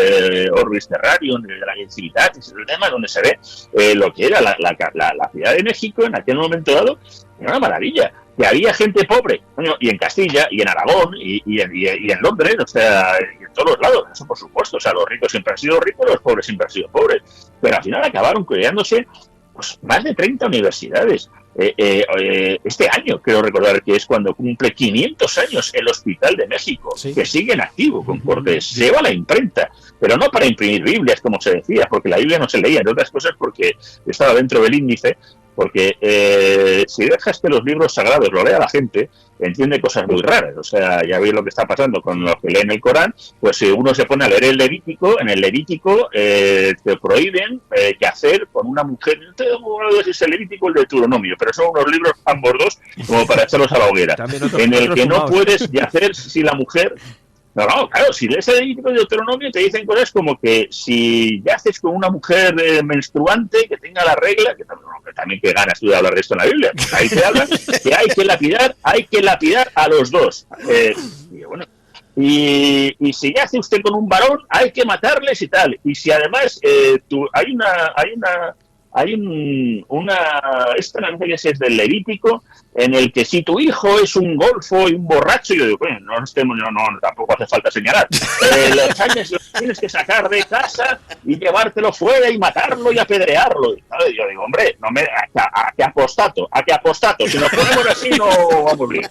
Orbis Terrarium, de la Civitatis, el tema donde se ve lo que era la ciudad de México en aquel momento dado, era una maravilla. Que había gente pobre, y en Castilla, y en Aragón, y en Londres, o sea, y en todos los lados, eso por supuesto, o sea, los ricos siempre han sido ricos, los pobres siempre han sido pobres, pero al final acabaron creándose pues, más de 30 universidades. Este año, creo recordar que es cuando cumple 500 años el Hospital de México, sí, que sigue en activo, con cortes, se lleva la imprenta, pero no para imprimir Biblias, como se decía, porque la Biblia no se leía, entre otras cosas porque estaba dentro del índice, porque si dejas que los libros sagrados lo lea la gente, entiende cosas muy raras. O sea, ya veis lo que está pasando con los que leen el Corán, pues si uno se pone a leer el Levítico, en el Levítico te prohíben qué hacer con una mujer, no sé si es el Levítico o el Deuteronomio, pero son unos libros ambos dos como para echarlos a la hoguera, en el que no puedes yacer si la mujer No, claro, si lees el libro de Deuteronomio te dicen cosas como que si yaces con una mujer menstruante que tenga la regla, que también que ganas tú de hablar de esto en la Biblia, ahí te habla que hay que lapidar a los dos. Y bueno, y si yace usted con un varón, hay que matarles y tal. Y si además esta no sé si es del Levítico, en el que si tu hijo es un golfo y un borracho, yo digo, bueno, no, tampoco hace falta señalar. Los años los tienes que sacar de casa y llevártelo fuera y matarlo y apedrearlo. ¿Sabes? Yo digo, hombre, ¿a qué apostato? Si nos ponemos así no vamos bien.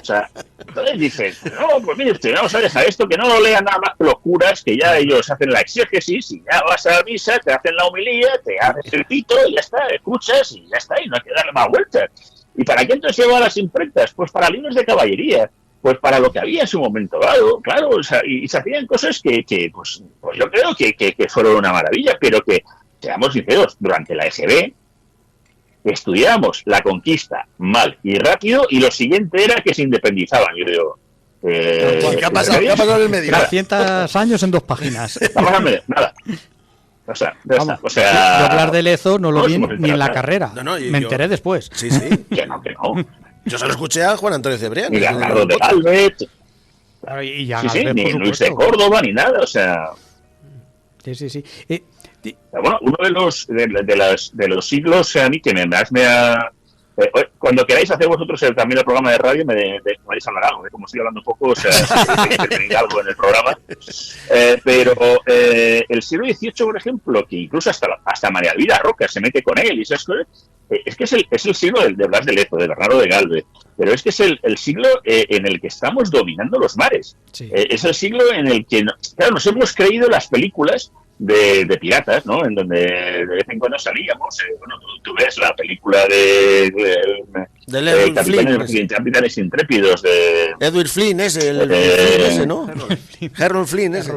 O sea, entonces dices, no, pues mire usted, vamos a dejar esto, que no lo lean nada más que los curas, que ya ellos hacen la exégesis y ya vas a la misa, te hacen la homilía, te haces el pito y ya está, escuchas y ya está, y no hay que darle más vueltas. ¿Y para qué entonces lleva las imprentas? Pues para libros de caballería, pues para lo que había en su momento dado, claro, o sea, y se hacían cosas que pues yo creo que fueron una maravilla, pero que, seamos sinceros, durante la EGB estudiábamos la conquista mal y rápido y lo siguiente era que se independizaban. Yo digo, ¿qué ha pasado en el medio? 300 años en 2 páginas. Nada. O sea, Vamos, yo hablar de Lezo no lo vi ni en la carrera. Me enteré después. Sí, sí. Que no. Yo se lo escuché a Juan Antonio Cebrián. Ni Leonardo de Galvez. Claro, y ya Sí, Galvez, ni por Luis de supuesto. Córdoba, ni nada, o sea... Sí. Bueno, uno de los siglos a mí que más me ha... cuando queráis hacer vosotros también el programa de radio, me vais a hablar algo, como estoy hablando un poco, o sea, que tenéis algo en el programa. Pero el siglo XVIII, por ejemplo, que incluso hasta María Elvira Roca se mete con él y esas cosas, es que es el siglo de Blas de Lezo, de Bernardo de Galvez, pero es que es el siglo en el que estamos dominando los mares. Sí. Es el siglo en el que, claro, nos hemos creído las películas de piratas, ¿no? En donde de vez en cuando salíamos. Bueno, tú ves la película de Capitanes Intrépidos de Edward Flynn, ese, ¿no? Harold Flynn, ese.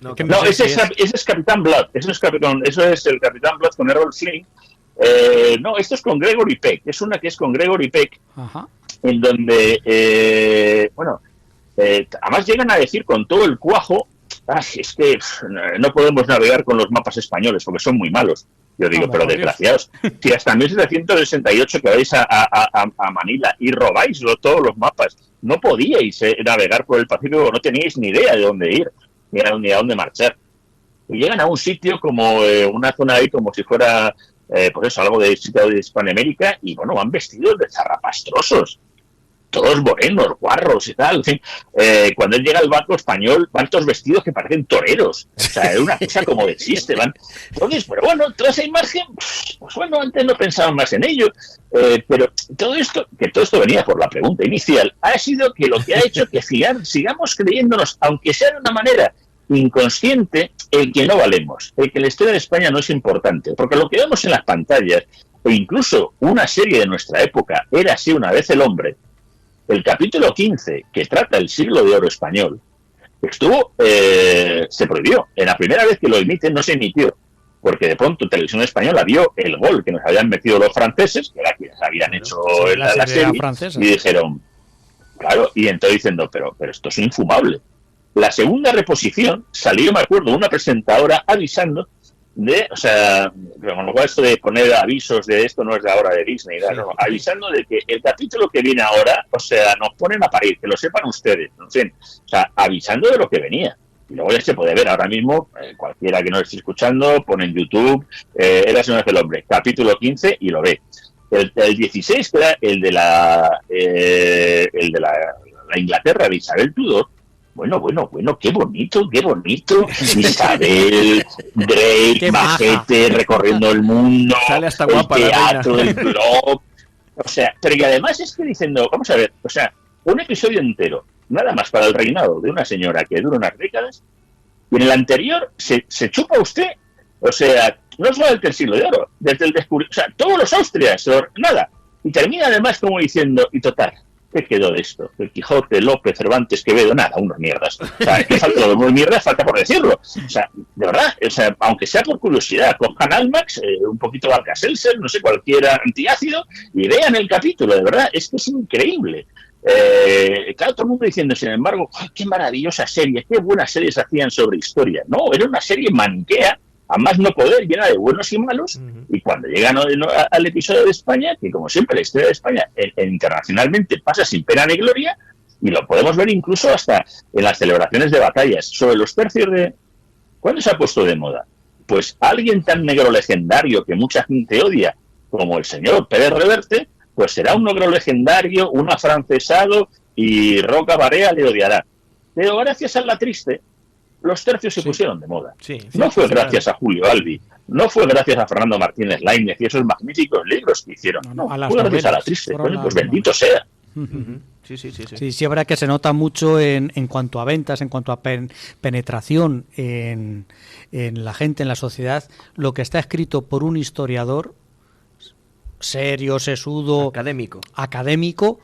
No, ese es Capitán Blood. Eso es el Capitán Blood con Errol Flynn. No, esto es con Gregory Peck. Es una que es con Gregory Peck. Ajá. En donde, además llegan a decir con todo el cuajo, es que no podemos navegar con los mapas españoles porque son muy malos. Yo digo, pero desgraciados, si hasta 1768 que vais a Manila y robáis todos los mapas, no podíais navegar por el Pacífico, no teníais ni idea de dónde ir, ni a dónde marchar. Y llegan a un sitio como una zona ahí como si fuera, pues eso, algo de Hispanoamérica, y bueno, van vestidos de zarrapastrosos, todos morenos, guarros y tal. En fin, cuando él llega al barco español, van todos vestidos que parecen toreros. O sea, es una cosa como de chiste. Entonces, pero bueno, toda esa imagen, pues bueno, antes no pensaban más en ello. Pero todo esto venía por la pregunta inicial, ha sido que lo que ha hecho que sigamos creyéndonos, aunque sea de una manera inconsciente, el que no valemos, el que la historia de España no es importante. Porque lo que vemos en las pantallas, o incluso una serie de nuestra época, Érase una vez el hombre, el capítulo 15, que trata el siglo de oro español, se prohibió. En la primera vez que lo emiten no se emitió, porque de pronto Televisión Española vio el gol que nos habían metido los franceses, que era quienes habían hecho la serie, y dijeron, claro, y entonces diciendo, pero esto es infumable. La segunda reposición salió, me acuerdo, una presentadora avisando o sea, con lo cual esto de poner avisos de esto no es de ahora de Disney, no, avisando de que el capítulo que viene ahora, o sea, nos ponen a parir, que lo sepan ustedes, no sé, o sea, avisando de lo que venía. Y luego ya se puede ver ahora mismo, cualquiera que nos esté escuchando, pone en YouTube, Érase una vez el hombre, capítulo 15 y lo ve. El 16, que era el de la Inglaterra de Isabel Tudor. Bueno, qué bonito. Isabel, Drake, Majete, recorriendo el mundo, sale hasta guapa, el teatro, el blog. O sea, pero y además es que diciendo, vamos a ver, o sea, un episodio entero, nada más para el reinado de una señora que dura unas décadas, y en el anterior se chupa usted, o sea, no solamente el siglo de oro, desde el descubrimiento, o sea, todos los Austrias, nada. Y termina además como diciendo, y total, ¿qué quedó de esto? El Quijote, Lope, Cervantes, Quevedo, nada, unas mierdas. O sea, que falta lo de muy mierdas, falta por decirlo. O sea, de verdad, o sea, aunque sea por curiosidad, cojan Almax, un poquito de Alka-Seltzer, no sé, cualquier antiácido, y vean el capítulo, de verdad, es que es increíble. Claro, todo el mundo diciendo, sin embargo, ¡ay, qué maravillosa serie, qué buenas series hacían sobre historia! No, era una serie maniquea, a más no poder, llena de buenos y malos, y cuando llegan al episodio de España, que como siempre la historia de España internacionalmente pasa sin pena ni gloria, y lo podemos ver incluso hasta en las celebraciones de batallas, sobre los tercios de... ¿Cuándo se ha puesto de moda? Pues alguien tan negro legendario que mucha gente odia, como el señor Pérez Reverte, pues será un negro legendario, un afrancesado, y Roca Barea le odiará. Pero gracias a La Triste, los tercios se pusieron de moda. No fue gracias a Julio Albi, no fue gracias a Fernando Martínez Lainez y esos magníficos libros que hicieron. No, fue gracias a La Triste. Bueno, pues bendito sea. Sí, habrá que se nota mucho en cuanto a ventas, en cuanto a penetración en la gente, en la sociedad, lo que está escrito por un historiador serio, sesudo, académico,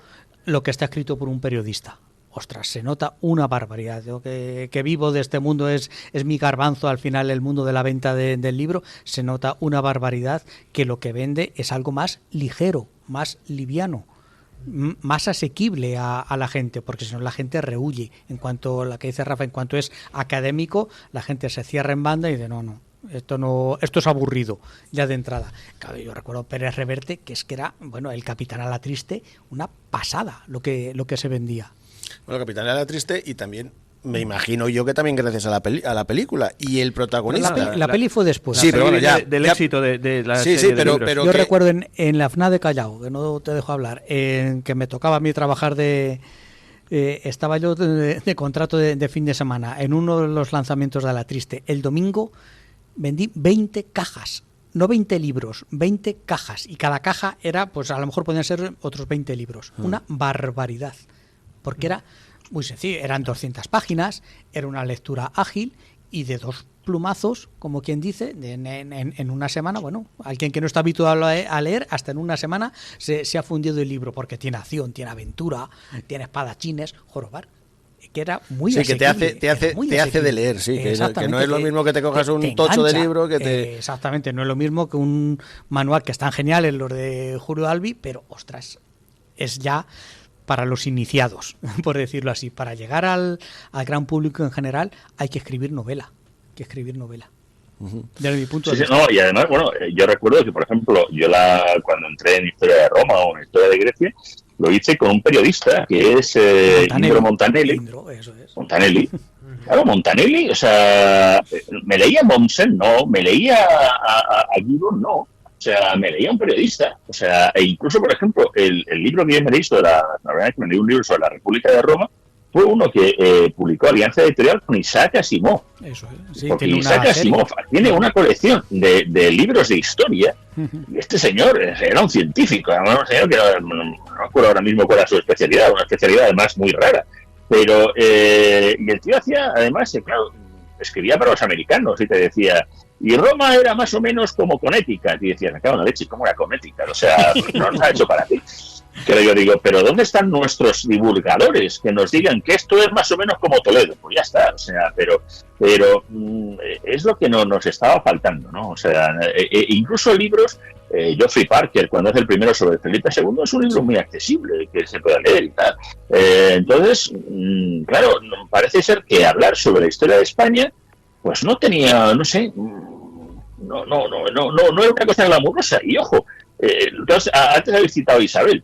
lo que está escrito por un periodista. Ostras, se nota una barbaridad. Yo que vivo de este mundo, es mi garbanzo al final el mundo de la venta del libro, se nota una barbaridad que lo que vende es algo más ligero, más liviano, más asequible a la gente, porque si no la gente rehuye. En cuanto, la que dice Rafa, en cuanto es académico, la gente se cierra en banda y dice no, esto es aburrido ya de entrada. Claro, yo recuerdo Pérez Reverte, que era, bueno, el Capitán a la Triste, una pasada lo que se vendía. Bueno, Capitán a la Triste, y también me imagino yo que también gracias a la película y el protagonista. La peli fue después. Sí, pero bueno, del éxito de la serie de libros. Yo recuerdo en la FNAC de Callao, que no te dejo hablar, en que me tocaba a mí trabajar estaba yo de contrato de fin de semana en uno de los lanzamientos de La Triste. El domingo vendí 20 cajas, no 20 libros, 20 cajas, y cada caja era, pues a lo mejor podían ser otros 20 libros. Una barbaridad, porque era muy sencillo, eran 200 páginas, era una lectura ágil y de dos plumazos, como quien dice, en una semana. Bueno, alguien que no está habituado a leer, hasta en una semana se ha fundido el libro, porque tiene acción, tiene aventura, tiene espadachines, jorobar, que era muy asequible. Que te hace de leer, sí, que no es lo mismo que te cojas un tocho de libro que te... Exactamente, no es lo mismo que un manual, que están geniales los de Julio Albi, pero ostras, es ya para los iniciados, por decirlo así. Para llegar al gran público en general hay que escribir novela. Desde mi punto de vista. No, y además, bueno, yo recuerdo que, por ejemplo, cuando entré en Historia de Roma o en Historia de Grecia, lo hice con un periodista que es Indro Montanelli. Eso es. Montanelli. Claro, Montanelli, o sea, me leía Mommsen, no, me leía a Gibbon, no. O sea, me leía un periodista. O sea, e incluso, por ejemplo, el libro que yo me leí la verdad es que me leí un libro sobre la República de Roma, fue uno que publicó Alianza Editorial con Isaac Asimov. Eso es. Sí, porque Isaac Asimov tiene una colección de libros de historia, y este señor era un científico, un señor que no recuerdo ahora mismo cuál era su especialidad, una especialidad además muy rara. Pero, y el tío hacía, además, claro, escribía para los americanos y te decía, y Roma era más o menos como Connecticut, y decía, me cago en la leche, ¿cómo era Connecticut? O sea, no nos ha hecho para ti. Pero yo digo, ¿pero dónde están nuestros divulgadores que nos digan que esto es más o menos como Toledo? Pues ya está, o sea, pero es lo que nos estaba faltando, ¿no? O sea, incluso libros, Geoffrey Parker, cuando hace el primero sobre Felipe II, es un libro muy accesible, que se pueda leer y tal. Entonces, claro, parece ser que hablar sobre la historia de España, pues no tenía, no sé, no era una cosa glamurosa. Y ojo, entonces, antes habéis citado a Isabel.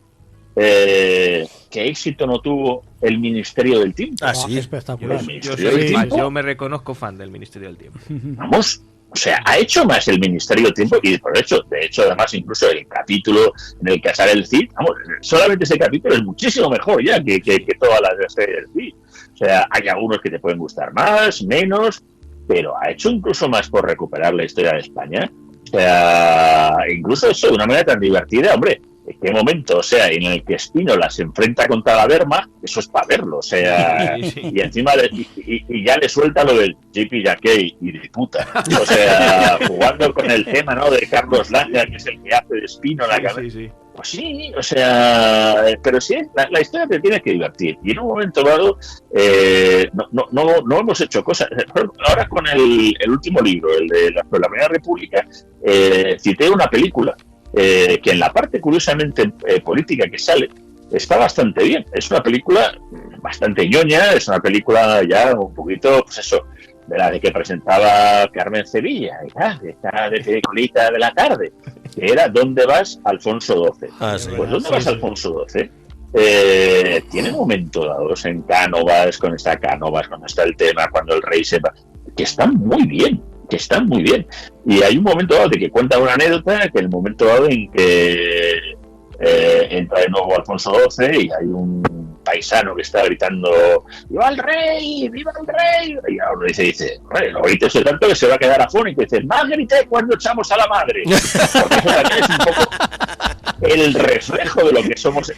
¿Qué éxito no tuvo el Ministerio del Tiempo? Sí, espectacular. Yo me reconozco fan del Ministerio del Tiempo. Vamos, o sea, ha hecho más el Ministerio del Tiempo, y de hecho además incluso el capítulo en el que sale el Cid, vamos, solamente ese capítulo es muchísimo mejor ya que todas las series del Cid. O sea, hay algunos que te pueden gustar más, menos, pero ha hecho incluso más por recuperar la historia de España. O sea, incluso eso de una manera tan divertida, hombre. ¿En qué momento? O sea, en el que Spínola se enfrenta contra la Wehrmacht, eso es para verlo, o sea, y encima y ya le suelta lo del J.P. Jacquet y de puta, o sea, jugando con el tema, ¿no?, de Carlos Langa, que es el que hace de Spínola. Sí. Pues sí, o sea, pero sí, la historia te tiene que divertir, y en un momento dado no hemos hecho cosas. Ahora con el último libro, el de la Primera República, cité una película que en la parte curiosamente política que sale, está bastante bien. Es una película bastante ñoña, es una película ya un poquito, pues eso, de la de que presentaba Carmen Sevilla, esta de peliculita de la tarde, que era ¿Dónde vas, Alfonso XII? Sí. Pues ¿Dónde vas, Alfonso XII? Tiene momentos dados en Cánovas, cuando está el tema, cuando el rey se va, que están muy bien. Y hay un momento dado de que cuenta una anécdota, que el momento dado en que entra de nuevo Alfonso XII y hay un paisano que está gritando ¡Viva el rey! ¡Viva el rey! Y ahora dice, lo grites tanto que se va a quedar afónico. Y dice, más grité cuando echamos a la madre. Porque eso también es un poco el reflejo de lo que somos,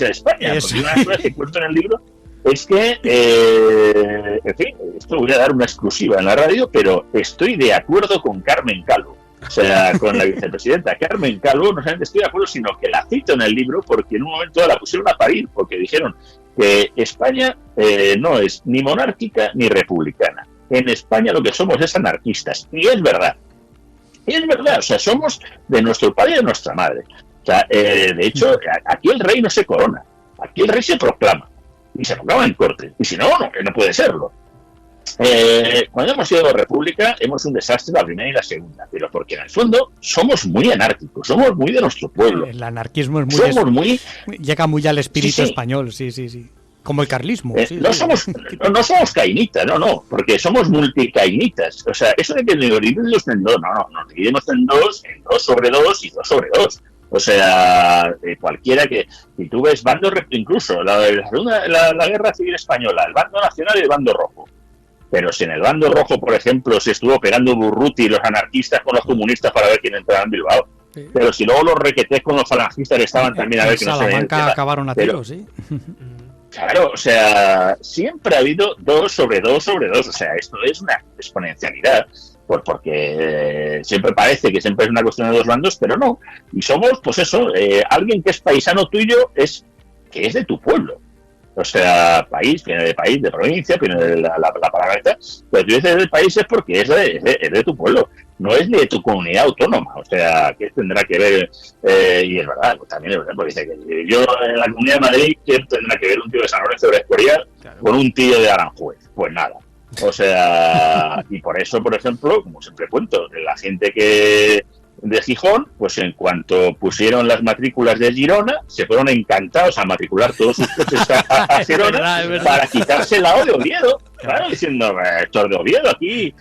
en España. Porque una de las cosas que cuento en el libro es que, en fin, esto voy a dar una exclusiva en la radio, pero estoy de acuerdo con Carmen Calvo. O sea, con la vicepresidenta Carmen Calvo, no solamente estoy de acuerdo, sino que la cito en el libro porque en un momento la pusieron a parir, porque dijeron que España no es ni monárquica ni republicana. En España lo que somos es anarquistas. Y es verdad. O sea, somos de nuestro padre y de nuestra madre. O sea, de hecho, aquí el rey no se corona. Aquí el rey se proclama. Y se proclama en corte. Y si no, no puede serlo. Cuando hemos sido república, hemos un desastre la primera y la segunda. Pero porque en el fondo somos muy anárquicos. Somos muy de nuestro pueblo. El anarquismo es llega muy al espíritu español, sí. Como el carlismo. No somos cainitas, no, porque somos multicainitas. O sea, eso de que nos dividimos en dos, nos dividimos en dos sobre dos y dos sobre dos. O sea, cualquiera que... Si tú ves bandos, incluso la Guerra Civil Española, el bando nacional y el bando rojo. Pero si en el bando rojo, por ejemplo, se estuvo pegando Burruti y los anarquistas con los comunistas para ver quién entraba en Bilbao. Sí. Pero si luego los requetés con los falangistas estaban también a ver que no se veía. Acabaron a tiros, sí. Claro, o sea, siempre ha habido 2 sobre 2 sobre 2. O sea, esto es una exponencialidad. Porque siempre parece que siempre es una cuestión de dos bandos, pero no. Y somos, pues eso, alguien que es paisano tuyo que es de tu pueblo. O sea, viene de provincia, viene de la palabra esta, pero tú dices del país es porque es de tu pueblo, no es de tu comunidad autónoma. O sea, que tendrá que ver, y es verdad, también es verdad, porque dice que yo en la Comunidad de Madrid, ¿qué tendrá que ver un tío de San Lorenzo de la Escorial con un tío de Aranjuez? Pues nada. O sea, y por eso, por ejemplo, como siempre cuento, la gente de Gijón, pues en cuanto pusieron las matrículas de Girona, se fueron encantados a matricular todos sus coches a Girona para quitarse el lado de Oviedo. Claro, diciendo, estos de Oviedo aquí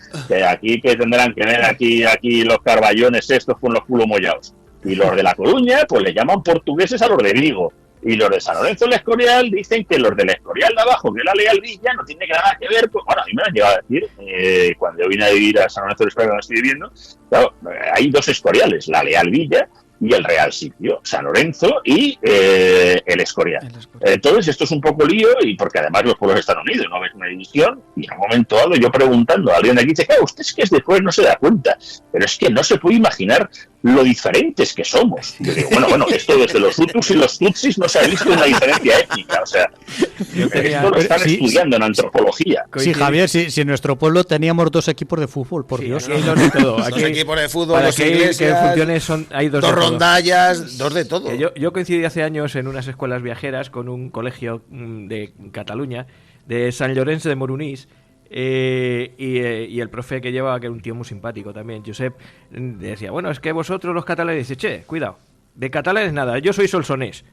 que tendrán que ver aquí los carballones estos con los culos mollados. Y los de La Coruña, pues le llaman portugueses a los de Vigo. Y los de San Lorenzo del Escorial dicen que los del Escorial de abajo, que es la Leal Villa, no tiene nada que ver con... Bueno, a mí me lo han llegado a decir, cuando yo vine a vivir a San Lorenzo del Escorial, donde estoy viviendo, claro, hay 2 Escoriales, la Leal Villa y el Real Sitio, San Lorenzo y el Escorial. Entonces esto es un poco lío, y porque además los pueblos están unidos, no ves una división, y en un momento dado yo preguntando a alguien de aquí, dice, claro, usted es que es de fuera, no se da cuenta, pero es que no se puede imaginar lo diferentes que somos. Yo digo, bueno, esto desde los Hutus y los Tutsis no se ha visto una diferencia étnica, o sea, esto lo están estudiando en antropología. Sí, Javier, si en nuestro pueblo teníamos 2 equipos de fútbol, por Dios. Aquí hay de todo. Aquí 2 equipos de fútbol, 2 iglesias, hay 2 rondallas, 2 de todo. Yo coincidí hace años en unas escuelas viajeras con un colegio de Cataluña, de Sant Llorenç de Morunís, y el profe que llevaba, que era un tío muy simpático también, Josep, decía, bueno, es que vosotros los catalanes, dice, che, cuidado, de catalanes nada, yo soy solsonés.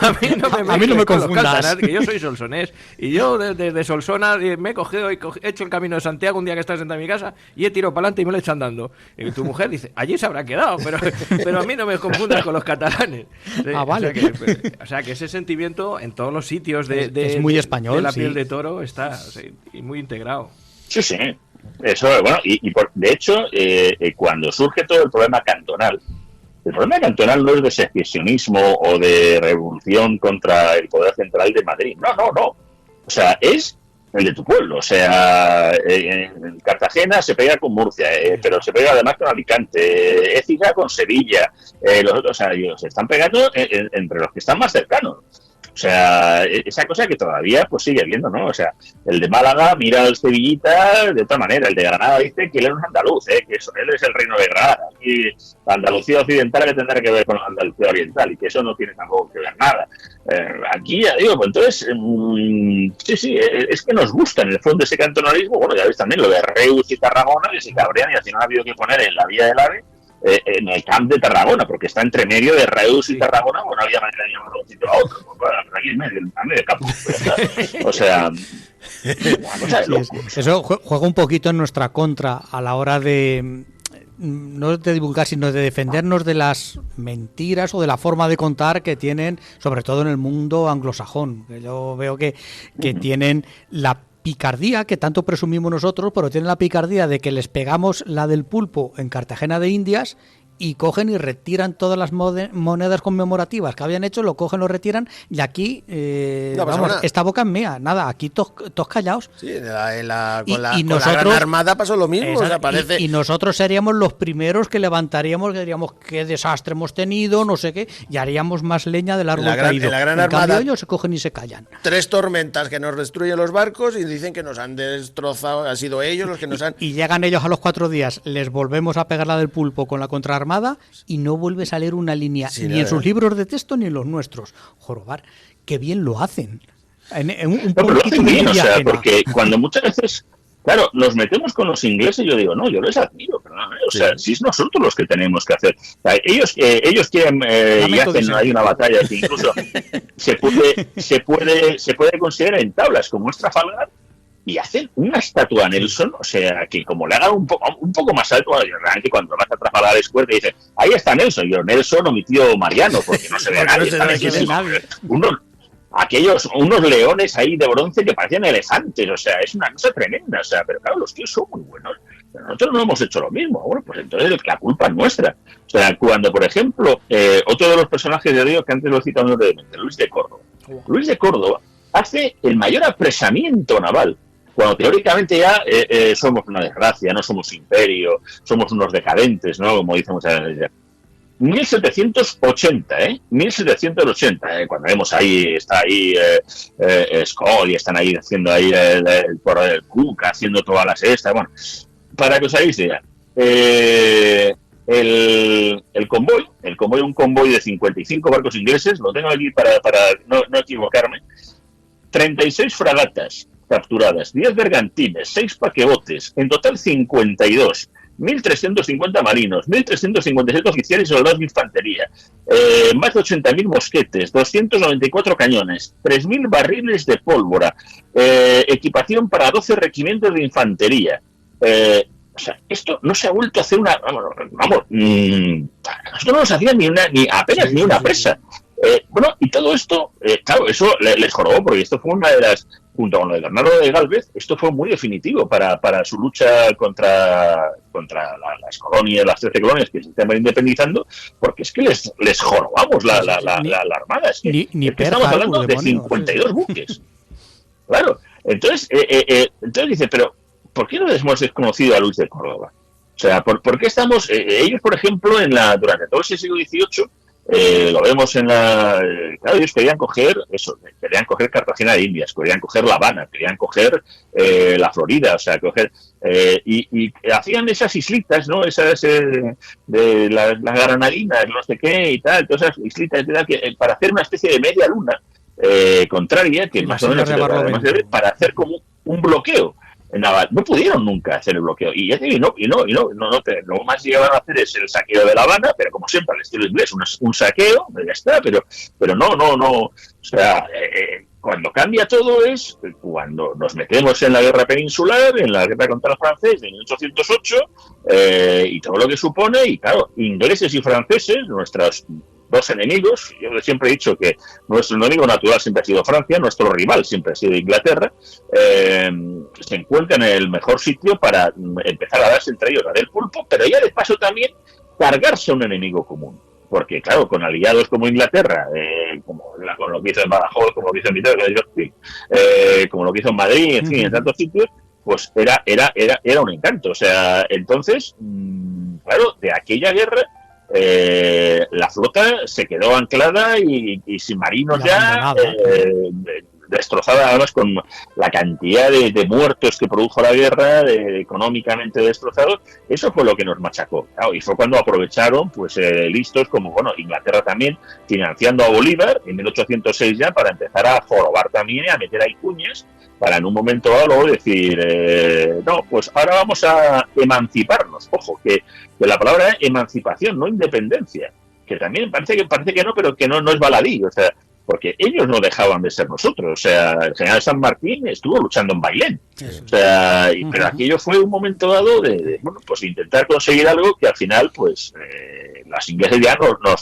a mí no me confundas, que yo soy solsonés, y yo desde Solsona me he cogido y he hecho el camino de Santiago un día que estás sentado en mi casa y he tirado para adelante y me lo he hecho andando. Y tu mujer dice, allí se habrá quedado, pero a mí no me confundas con los catalanes. Vale. O sea que ese sentimiento en todos los sitios es muy español, de la piel de toro está y muy integrado. Sí. Eso, bueno, de hecho, cuando surge todo el problema cantonal, el problema cantonal no es de secesionismo o de revolución contra el poder central de Madrid. No. O sea, es el de tu pueblo. O sea, en Cartagena se pega con Murcia, pero se pega además con Alicante, Écija con Sevilla. Los otros, o sea, se están pegando entre los que están más cercanos. O sea, esa cosa que todavía pues sigue viendo, ¿no? O sea, el de Málaga mira al Sevillita de otra manera, el de Granada dice que él es un andaluz, que él es el reino de Granada. Y la Andalucía occidental que tendrá que ver con la Andalucía oriental y que eso no tiene tampoco que ver nada. Aquí ya digo, pues entonces, sí, es que nos gusta en el fondo ese cantonalismo. Bueno, ya ves también lo de Reus y Tarragona, que se cabrean y al final ha habido que poner en la vía del AVE en el camp de Tarragona, porque está entre medio de Reus y Tarragona, bueno, había manera de llamarlo de un sitio a otro, pues, bueno, aquí en medio, a medio campo. O sea, eso juega un poquito en nuestra contra a la hora de no de divulgar, sino de defendernos de las mentiras o de la forma de contar que tienen, sobre todo en el mundo anglosajón. Yo veo que tienen la picardía que tanto presumimos nosotros, pero tienen la picardía de que les pegamos la del pulpo en Cartagena de Indias y cogen y retiran todas las monedas conmemorativas que habían hecho, lo cogen, lo retiran, y aquí, vamos, esta boca es mía, nada, aquí todos callados. Sí, con la Gran Armada pasó lo mismo. O sea, parece... y nosotros seríamos los primeros que levantaríamos, que diríamos qué desastre hemos tenido, no sé qué, y haríamos más leña del árbol caído. En la Gran en Armada, cambio, ellos se cogen y se callan. 3 tormentas que nos destruyen los barcos y dicen que nos han destrozado, han sido ellos los que nos han... Y llegan ellos a los 4 días, les volvemos a pegar la del pulpo con la contraarmada y no vuelve a salir una línea, sí, ni en sus libros de texto ni en los nuestros. Jorobar, qué bien lo hacen. Pero lo hacen bien, o sea, porque cuando muchas veces, claro, nos metemos con los ingleses, yo digo, no, yo les admiro, perdón, o sea, si es nosotros los que tenemos que hacer. O sea, ellos quieren y hacen, hay una batalla que incluso se puede considerar en tablas como es Trafalgar, y hacen una estatua a Nelson, o sea, que como le hagan un poco más alto, realmente cuando vas a Trafalgar Square te dice, ahí está Nelson, yo Nelson o mi tío Mariano, porque no se ve nadie. Unos leones ahí de bronce que parecían elefantes, o sea, es una cosa tremenda, o sea, pero claro, los tíos son muy buenos, pero nosotros no hemos hecho lo mismo, bueno, pues entonces la culpa es nuestra. O sea, cuando, por ejemplo, otro de los personajes de Dios que antes lo he citado brevemente, Luis de Córdoba. Luis de Córdoba hace el mayor apresamiento naval, cuando teóricamente ya somos una desgracia, no somos imperio, somos unos decadentes, ¿no? Como dicen muchas veces. 1780, 1780, cuando vemos ahí, está ahí Scott y están ahí haciendo ahí el Cook, haciendo todas las estas, bueno, para que os hagáis idea, el convoy, un convoy de 55 barcos ingleses, lo tengo aquí para no equivocarme, 36 fragatas capturadas, 10 bergantines, 6 paquebotes, en total 52, 1.350 marinos, 1.357 oficiales y soldados de infantería, más de 80.000 mosquetes, 294 cañones, 3.000 barriles de pólvora, equipación para 12 regimientos de infantería. O sea, esto no se ha vuelto a hacer nosotros no nos hacían apenas ni una presa. Bueno, y todo esto, claro, eso les jorobó, porque esto fue una de las, junto con lo de Bernardo de Gálvez, esto fue muy definitivo para su lucha contra las colonias, las 13 colonias que se estaban independizando, porque es que les jorobamos la armada. Es que estamos hablando de 52 buques. Claro, entonces dice, pero ¿por qué no les hemos desconocido a Luis de Córdoba? O sea, ¿por qué estamos, ellos, por ejemplo, durante todo ese siglo XVIII, lo vemos claro, ellos querían coger Cartagena de Indias, querían coger La Habana, querían coger la Florida, o sea, y hacían esas islitas, ¿no? Esas de las granadinas, no sé qué y tal, todas esas islitas para hacer una especie de media luna contraria, que más o menos para hacer como un bloqueo naval. No pudieron nunca hacer el bloqueo y no lo más llegaron a hacer es el saqueo de La Habana, pero como siempre al estilo inglés, un saqueo, ya está, pero no, o sea, cuando cambia todo es cuando nos metemos en la guerra peninsular, en la guerra contra el francés de 1808 y todo lo que supone, y claro, ingleses y franceses, nuestros dos enemigos. Yo siempre he dicho que nuestro enemigo natural siempre ha sido Francia, nuestro rival siempre ha sido Inglaterra, se encuentran en el mejor sitio para empezar a darse entre ellos la del pulpo, pero ya de paso también cargarse a un enemigo común. Porque, claro, con aliados como Inglaterra, con lo que hizo en Badajoz, como lo que hizo en Vitoria, como lo que hizo en Madrid, en fin, en tantos sitios, pues era un encanto. O sea, entonces, claro, de aquella guerra la flota se quedó anclada y sin marinos Y ya, abandonada. destrozada, además con la cantidad de muertos que produjo la guerra, económicamente destrozados. Eso fue lo que nos machacó, claro, y fue cuando aprovecharon, pues listos como, bueno, Inglaterra también, financiando a Bolívar en 1806 ya, para empezar a jorobar también y a meter ahí cuñas, para en un momento dado luego decir, no, pues ahora vamos a emanciparnos. Ojo, que la palabra es emancipación, no independencia, que también parece que no, pero que no es baladí, o sea, porque ellos no dejaban de ser nosotros. O sea, el general San Martín estuvo luchando en Bailén. O sea, pero aquello fue un momento dado de bueno, pues intentar conseguir algo que al final, pues, las ingleses ya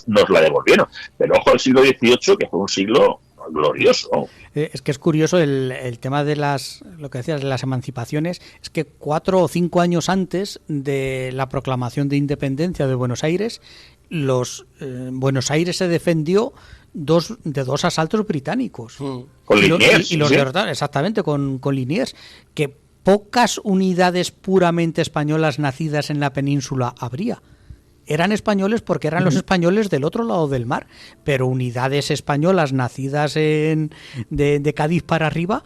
nos la devolvieron. Pero ojo al siglo XVIII, que fue un siglo glorioso. Es que es curioso el tema de lo que decías, de las emancipaciones, es que 4 o 5 años antes de la proclamación de independencia de Buenos Aires, Buenos Aires se defendió de dos asaltos británicos. Con Liniers, y los ¿sí? derrotaron, exactamente, con Liniers, que pocas unidades puramente españolas nacidas en la península habría. Eran españoles porque eran los españoles del otro lado del mar, pero unidades españolas nacidas de Cádiz para arriba,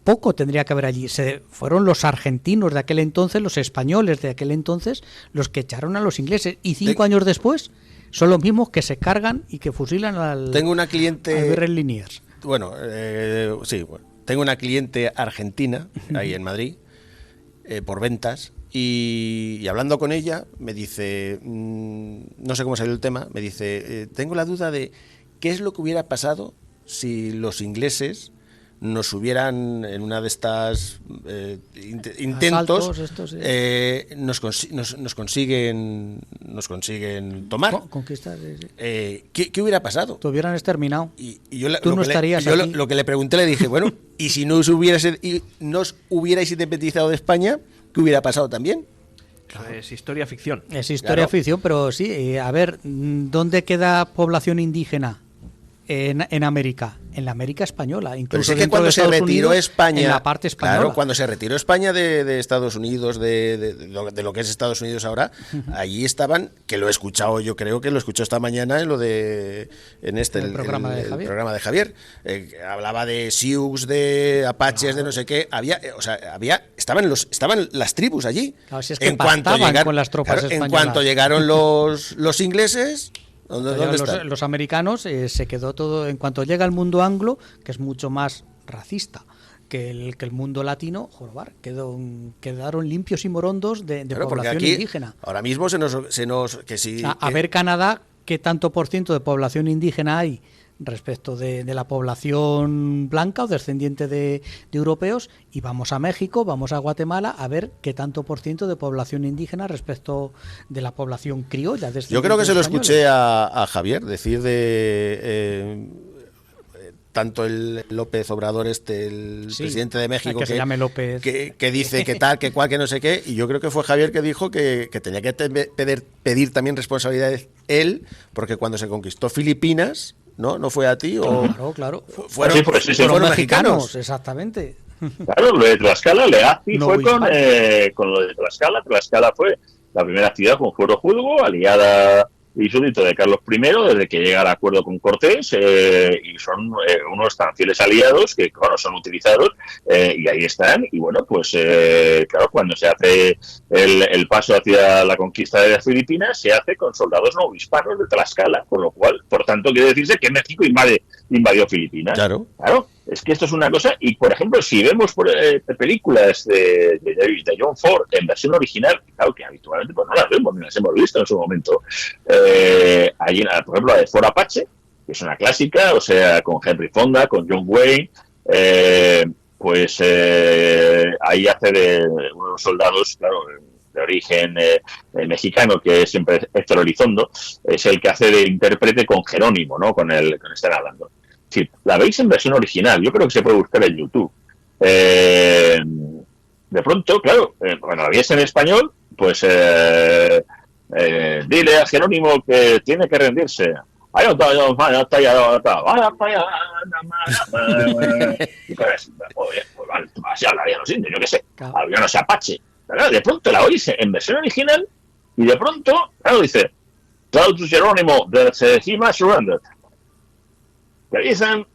poco tendría que haber allí. Fueron los argentinos de aquel entonces, los españoles de aquel entonces, los que echaron a los ingleses. Y 5 años después son los mismos que se cargan y que fusilan al Berrel Liniers. Bueno, sí, bueno, tengo una cliente argentina ahí en Madrid por ventas. Y hablando con ella, me dice, no sé cómo salió el tema, me dice, tengo la duda de qué es lo que hubiera pasado si los ingleses nos hubieran, en una de estas intentos, Asaltos, nos consiguen tomar. Conquistar. ¿Qué hubiera pasado? Te hubieran exterminado. Y yo, Tú no estarías aquí. lo que le pregunté, le dije, bueno, y si nos hubierais independizado de España, ¿qué hubiera pasado también? Es historia ficción. Es historia ficción, pero sí, a ver, ¿dónde queda población indígena en América? En la América española, incluso Pero es que cuando se retiró España, en la parte española. Claro, cuando se retiró España de Estados Unidos, de lo que es Estados Unidos ahora, allí estaban, que lo he escuchado, yo creo que lo escuché esta mañana en el programa de Javier, hablaba de Sioux, de Apaches, de no sé qué, estaban las tribus allí. Claro, si es que pactaban con las tropas españolas. En cuanto llegaron los ingleses, ¿dónde están? Los americanos, se quedó todo. En cuanto llega el mundo anglo, que es mucho más racista que el mundo latino, jorobar, quedaron limpios y morondos de población aquí, indígena. Ahora mismo se nos que sí. A ver Canadá, ¿qué tanto por ciento de población indígena hay respecto de la población blanca o descendiente de europeos? Y vamos a México, vamos a Guatemala a ver qué tanto por ciento de población indígena respecto de la población criolla. Yo creo que se lo escuché a Javier decir tanto el López Obrador el presidente de México, que se llame López, que dice que tal, que cual, que no sé qué, y yo creo que fue Javier que dijo que tenía que pedir también responsabilidades él, porque cuando se conquistó Filipinas, ¿no fue a ti? Claro. Fueron mexicanos. Exactamente. Claro, lo de Tlaxcala, Legazpi No fue con lo de Tlaxcala. Tlaxcala fue la primera ciudad con fuero juzgo, aliada y súbdito de Carlos I, desde que llega al acuerdo con Cortés, y son unos tan fieles aliados que, claro, son utilizados, y ahí están. Y bueno, pues claro, cuando se hace el paso hacia la conquista de las Filipinas, se hace con soldados no hispanos de Tlaxcala, con lo cual, por tanto, quiere decirse que México invadió Filipinas. Claro. Es que esto es una cosa, y por ejemplo, si vemos películas de John Ford en versión original, claro que habitualmente pues no las vemos, ni las hemos visto en su momento. Hay, por ejemplo, la de Ford Apache, que es una clásica, o sea, con Henry Fonda, con John Wayne, ahí hace de unos soldados, claro, de origen mexicano, que es siempre Héctor Elizondo, es el que hace de intérprete con Jerónimo, ¿no? Con el que están hablando. Sí, la veis en versión original, yo creo que se puede buscar en YouTube. De pronto, claro, cuando la veis en español, pues dile a Jerónimo que tiene que rendirse. Y pues así hablarían los indios, yo qué sé. Yo no sé Apache. Claro, de pronto la oís en versión original y de pronto, claro, dice Claudius Jerónimo, de He surrendered. Que avisan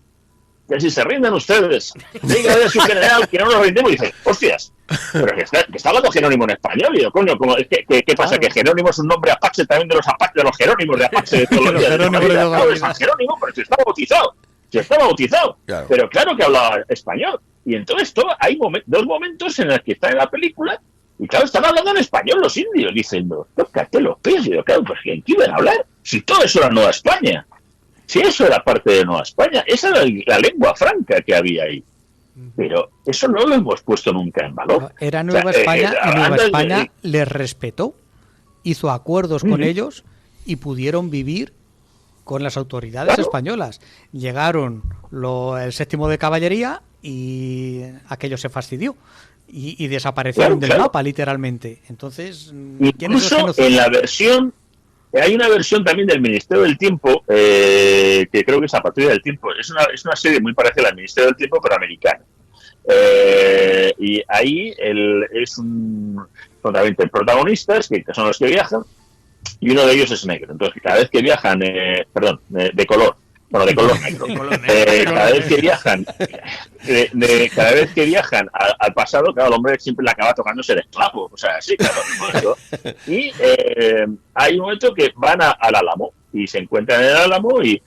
que si se rinden ustedes, dígale a su general que no nos rindimos. Y dice, hostias, pero que está hablando Jerónimo en español. Y yo, coño, ¿qué pasa? ¿Que Jerónimo es un nombre apache también de los apaches, de los Jerónimos de apache de todos los días? Claro, es San Jerónimo, pero si estaba bautizado. Claro. Pero claro que hablaba español. Y entonces hay dos momentos en los que está en la película, y claro, están hablando en español los indios, diciendo, tócate los pies. Y yo, claro, pues ¿quién iban a hablar? Si todo eso era Nueva España. Si eso era parte de Nueva España, esa era la lengua franca que había ahí. Pero eso no lo hemos puesto nunca en valor. Era Nueva España y Nueva España les respetó, hizo acuerdos con ellos y pudieron vivir con las autoridades españolas. Llegaron el 7º de caballería y aquello se fastidió y desaparecieron del mapa, literalmente. Entonces, incluso en la versión... Hay una versión también del Ministerio del Tiempo, que creo que es A Patrulla del Tiempo. Es una serie muy parecida al Ministerio del Tiempo, pero americana. Y ahí son también protagonistas, que son los que viajan, y uno de ellos es negro. Entonces, cada vez que viajan, de color. Bueno, de color negro. Cada vez que viajan al pasado, claro, el hombre siempre le acaba tocando ser esclavo. O sea, sí, claro. Eso. Y hay un momento que van al Álamo y se encuentran en el Álamo y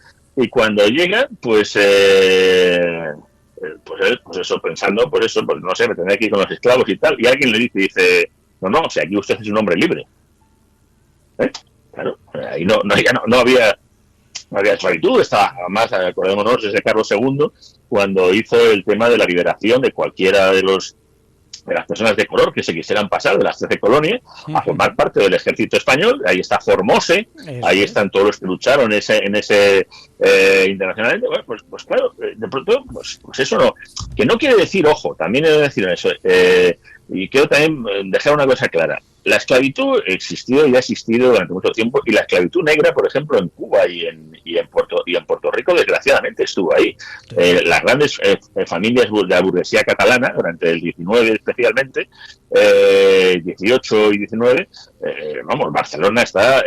cuando llegan, pues eso, pensando, pues no sé, me tendré que ir con los esclavos y tal. Y alguien le dice, no, o sea, aquí usted es un hombre libre. Claro, ahí no había esclavitud, estaba más, acordémonos, desde Carlos II, cuando hizo el tema de la liberación de cualquiera de las personas de color que se quisieran pasar de las 13 colonias a formar parte del ejército español. Ahí está Formose, ahí están todos los que lucharon en ese internacionalmente. Bueno, pues claro, de pronto, pues eso no, que no quiere decir, ojo, también he de decir eso, y quiero también dejar una cosa clara. La esclavitud existió y ha existido durante mucho tiempo, y la esclavitud negra, por ejemplo, en Cuba y en Puerto Rico, desgraciadamente estuvo ahí. Las grandes familias de la burguesía catalana, durante el 19 especialmente, 18 y 19, Barcelona está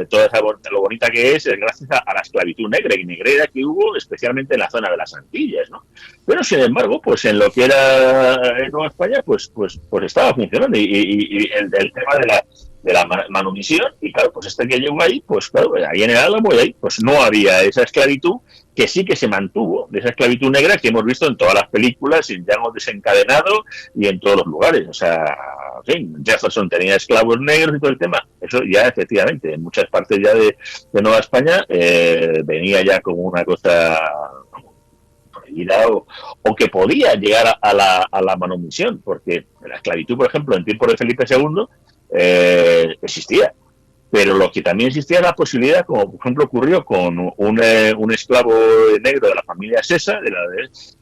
toda esa lo bonita que es gracias a la esclavitud negra y negrera que hubo, especialmente en la zona de las Antillas, ¿no? Pero sin embargo, pues en lo que era Nueva España, pues estaba funcionando y el tema de la manumisión, y claro, pues que llegó ahí, pues claro, ahí en el Álamo, y ahí pues no había esa esclavitud, que sí que se mantuvo, de esa esclavitud negra que hemos visto en todas las películas, en Django Desencadenado y en todos los lugares. O sea, sí, Jefferson tenía esclavos negros y todo el tema. Eso ya, efectivamente, en muchas partes ya de Nueva España venía ya como una cosa prohibida o que podía llegar a la manumisión, porque la esclavitud, por ejemplo, en tiempos de Felipe II existía. Pero lo que también existía era la posibilidad, como por ejemplo ocurrió con un esclavo negro de la familia Sesa,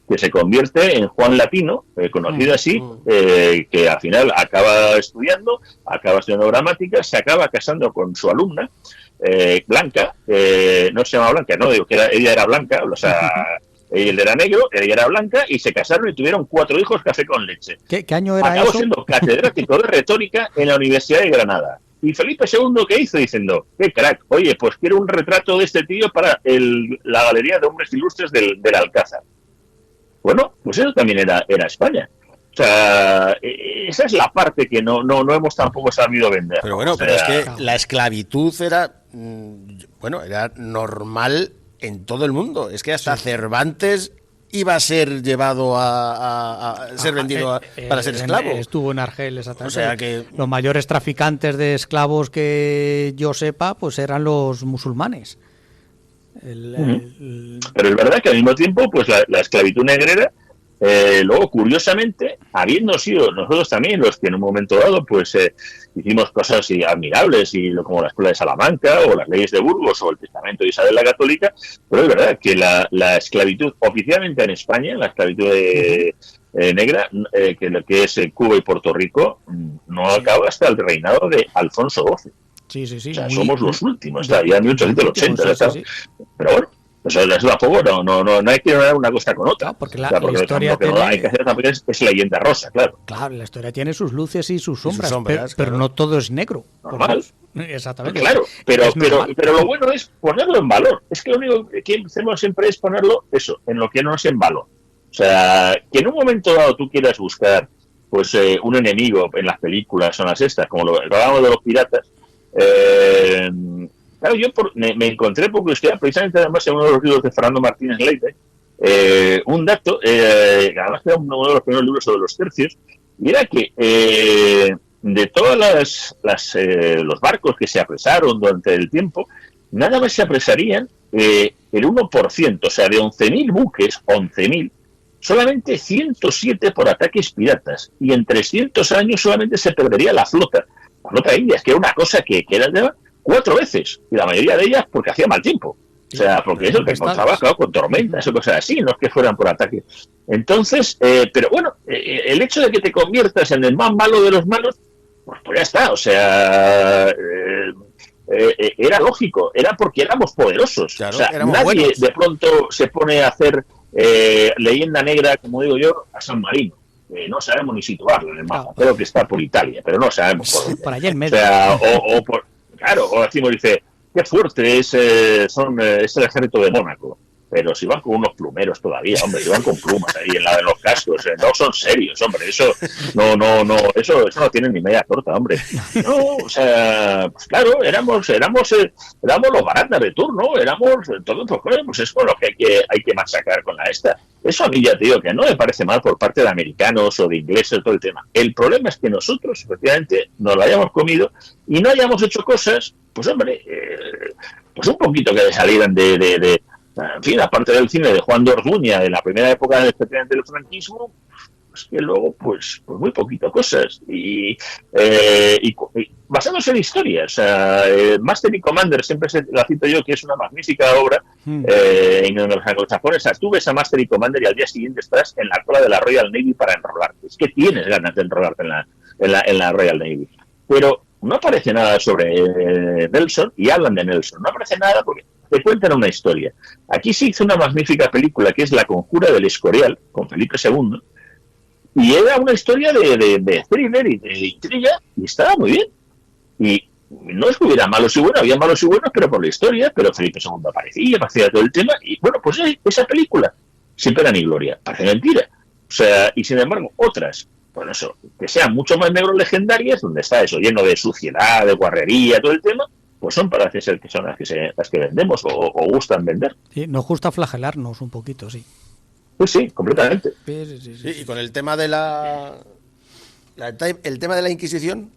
que se convierte en Juan Latino, conocido así, que al final acaba estudiando gramática, se acaba casando con su alumna, Blanca, no se llama Blanca, no, digo que ella era blanca, o sea, él era negro, ella era blanca, y se casaron y tuvieron 4 hijos, café con leche. ¿Qué año era Acabó eso? siendo catedrático de retórica en la Universidad de Granada. Y Felipe II, ¿qué hizo? Diciendo, qué crack, oye, pues quiero un retrato de este tío para la Galería de Hombres Ilustres del Alcázar. Bueno, pues eso también era España. O sea, esa es la parte que no hemos tampoco sabido vender. Pero bueno, o sea, pero es que la esclavitud era normal en todo el mundo. Es que hasta Cervantes iba a ser llevado a ser vendido para ser esclavo. Estuvo en Argel, exactamente. O sea que los mayores traficantes de esclavos que yo sepa, pues eran los musulmanes. Pero es verdad que al mismo tiempo, pues la esclavitud negrera, luego, curiosamente, habiendo sido nosotros también los que en un momento dado, pues hicimos cosas admirables, como la Escuela de Salamanca, o las leyes de Burgos, o el Testamento de Isabel la Católica, pero es verdad que la esclavitud, oficialmente en España, la esclavitud negra, que es Cuba y Puerto Rico, no acaba hasta el reinado de Alfonso XII. Sí. O sea, somos los últimos, ya en 1880. Sí. Pero bueno, Eso tampoco no hay que dar una cosa con otra. No, porque la porque historia lo que no hay que hacer tampoco es leyenda rosa, claro. Claro, la historia tiene sus luces y sus sombras, sombras, pero claro. no todo es negro. Normal. Exactamente. Claro, pero Es normal. lo bueno es ponerlo en valor. Es que lo único que hacemos siempre es ponerlo, eso, en lo que no es en valor. O sea, que en un momento dado tú quieras buscar pues un enemigo en las películas, son las estas, como lo hablábamos de los piratas. Claro, yo me encontré por curiosidad, precisamente además en uno de los libros de Fernando Martínez Leite, un dato, además era uno de los primeros libros sobre los tercios, y era que de todos los barcos que se apresaron durante el tiempo, nada más se apresarían el 1%, o sea, de 11.000 buques, 11.000, solamente 107 por ataques piratas, y en 300 años solamente se perdería la flota india, que era una cosa que era de 4 veces, y la mayoría de ellas porque hacía mal tiempo. O sea, porque eso que encontraba, claro, con tormentas o cosas así, no es que fueran por ataque. Entonces, pero bueno, el hecho de que te conviertas en el más malo de los malos, pues ya está, o sea, era lógico, era porque éramos poderosos. Claro, o sea, éramos nadie buenos. de pronto se pone a hacer leyenda negra, como digo yo, a San Marino. No sabemos ni situarlo en el mapa, creo que está por Italia, pero no sabemos por dónde. Por allá en medio. O sea, claro, o decimos, dice, qué fuerte es el ejército de Mónaco. Pero si van con unos plumeros todavía, hombre, si van con plumas ahí en los cascos, no son serios, hombre, eso eso no tiene ni media torta, hombre. No, o sea, pues claro, éramos los baratas de turno, éramos todos, pues es con lo que hay que machacar con la esta. Eso a mí ya te digo que no me parece mal por parte de americanos o de ingleses, todo el tema. El problema es que nosotros, efectivamente, nos lo hayamos comido y no hayamos hecho cosas, pues hombre, pues un poquito que salieran de en fin, aparte del cine de Juan de Orduña de la primera época del franquismo, pues que luego, pues muy poquito cosas. Y basándose en historias. O sea, Master y Commander, siempre la cito yo, que es una magnífica obra en los anglosajones. O sea, tú ves a Master y Commander y al día siguiente estás en la cola de la Royal Navy para enrolarte. Es que tienes ganas de enrolarte en la Royal Navy. Pero no aparece nada sobre Nelson, y hablan de Nelson. No aparece nada porque te cuentan una historia. Aquí se hizo una magnífica película que es La Conjura del Escorial, con Felipe II, y era una historia de thriller y de intriga, y estaba muy bien. Y no es que hubiera malos y buenos, había malos y buenos, pero por la historia, pero Felipe II aparecía todo el tema, y bueno, pues esa película, sin pena ni gloria, parece mentira. O sea, y sin embargo, otras, bueno, eso, que sean mucho más negros legendarias, donde está eso, lleno de suciedad, de guarrería, todo el tema, pues son parece ser que son las que vendemos o gustan vender. Sí, nos gusta flagelarnos un poquito, sí. Pues sí, completamente. Sí, y con el tema de el tema de la Inquisición,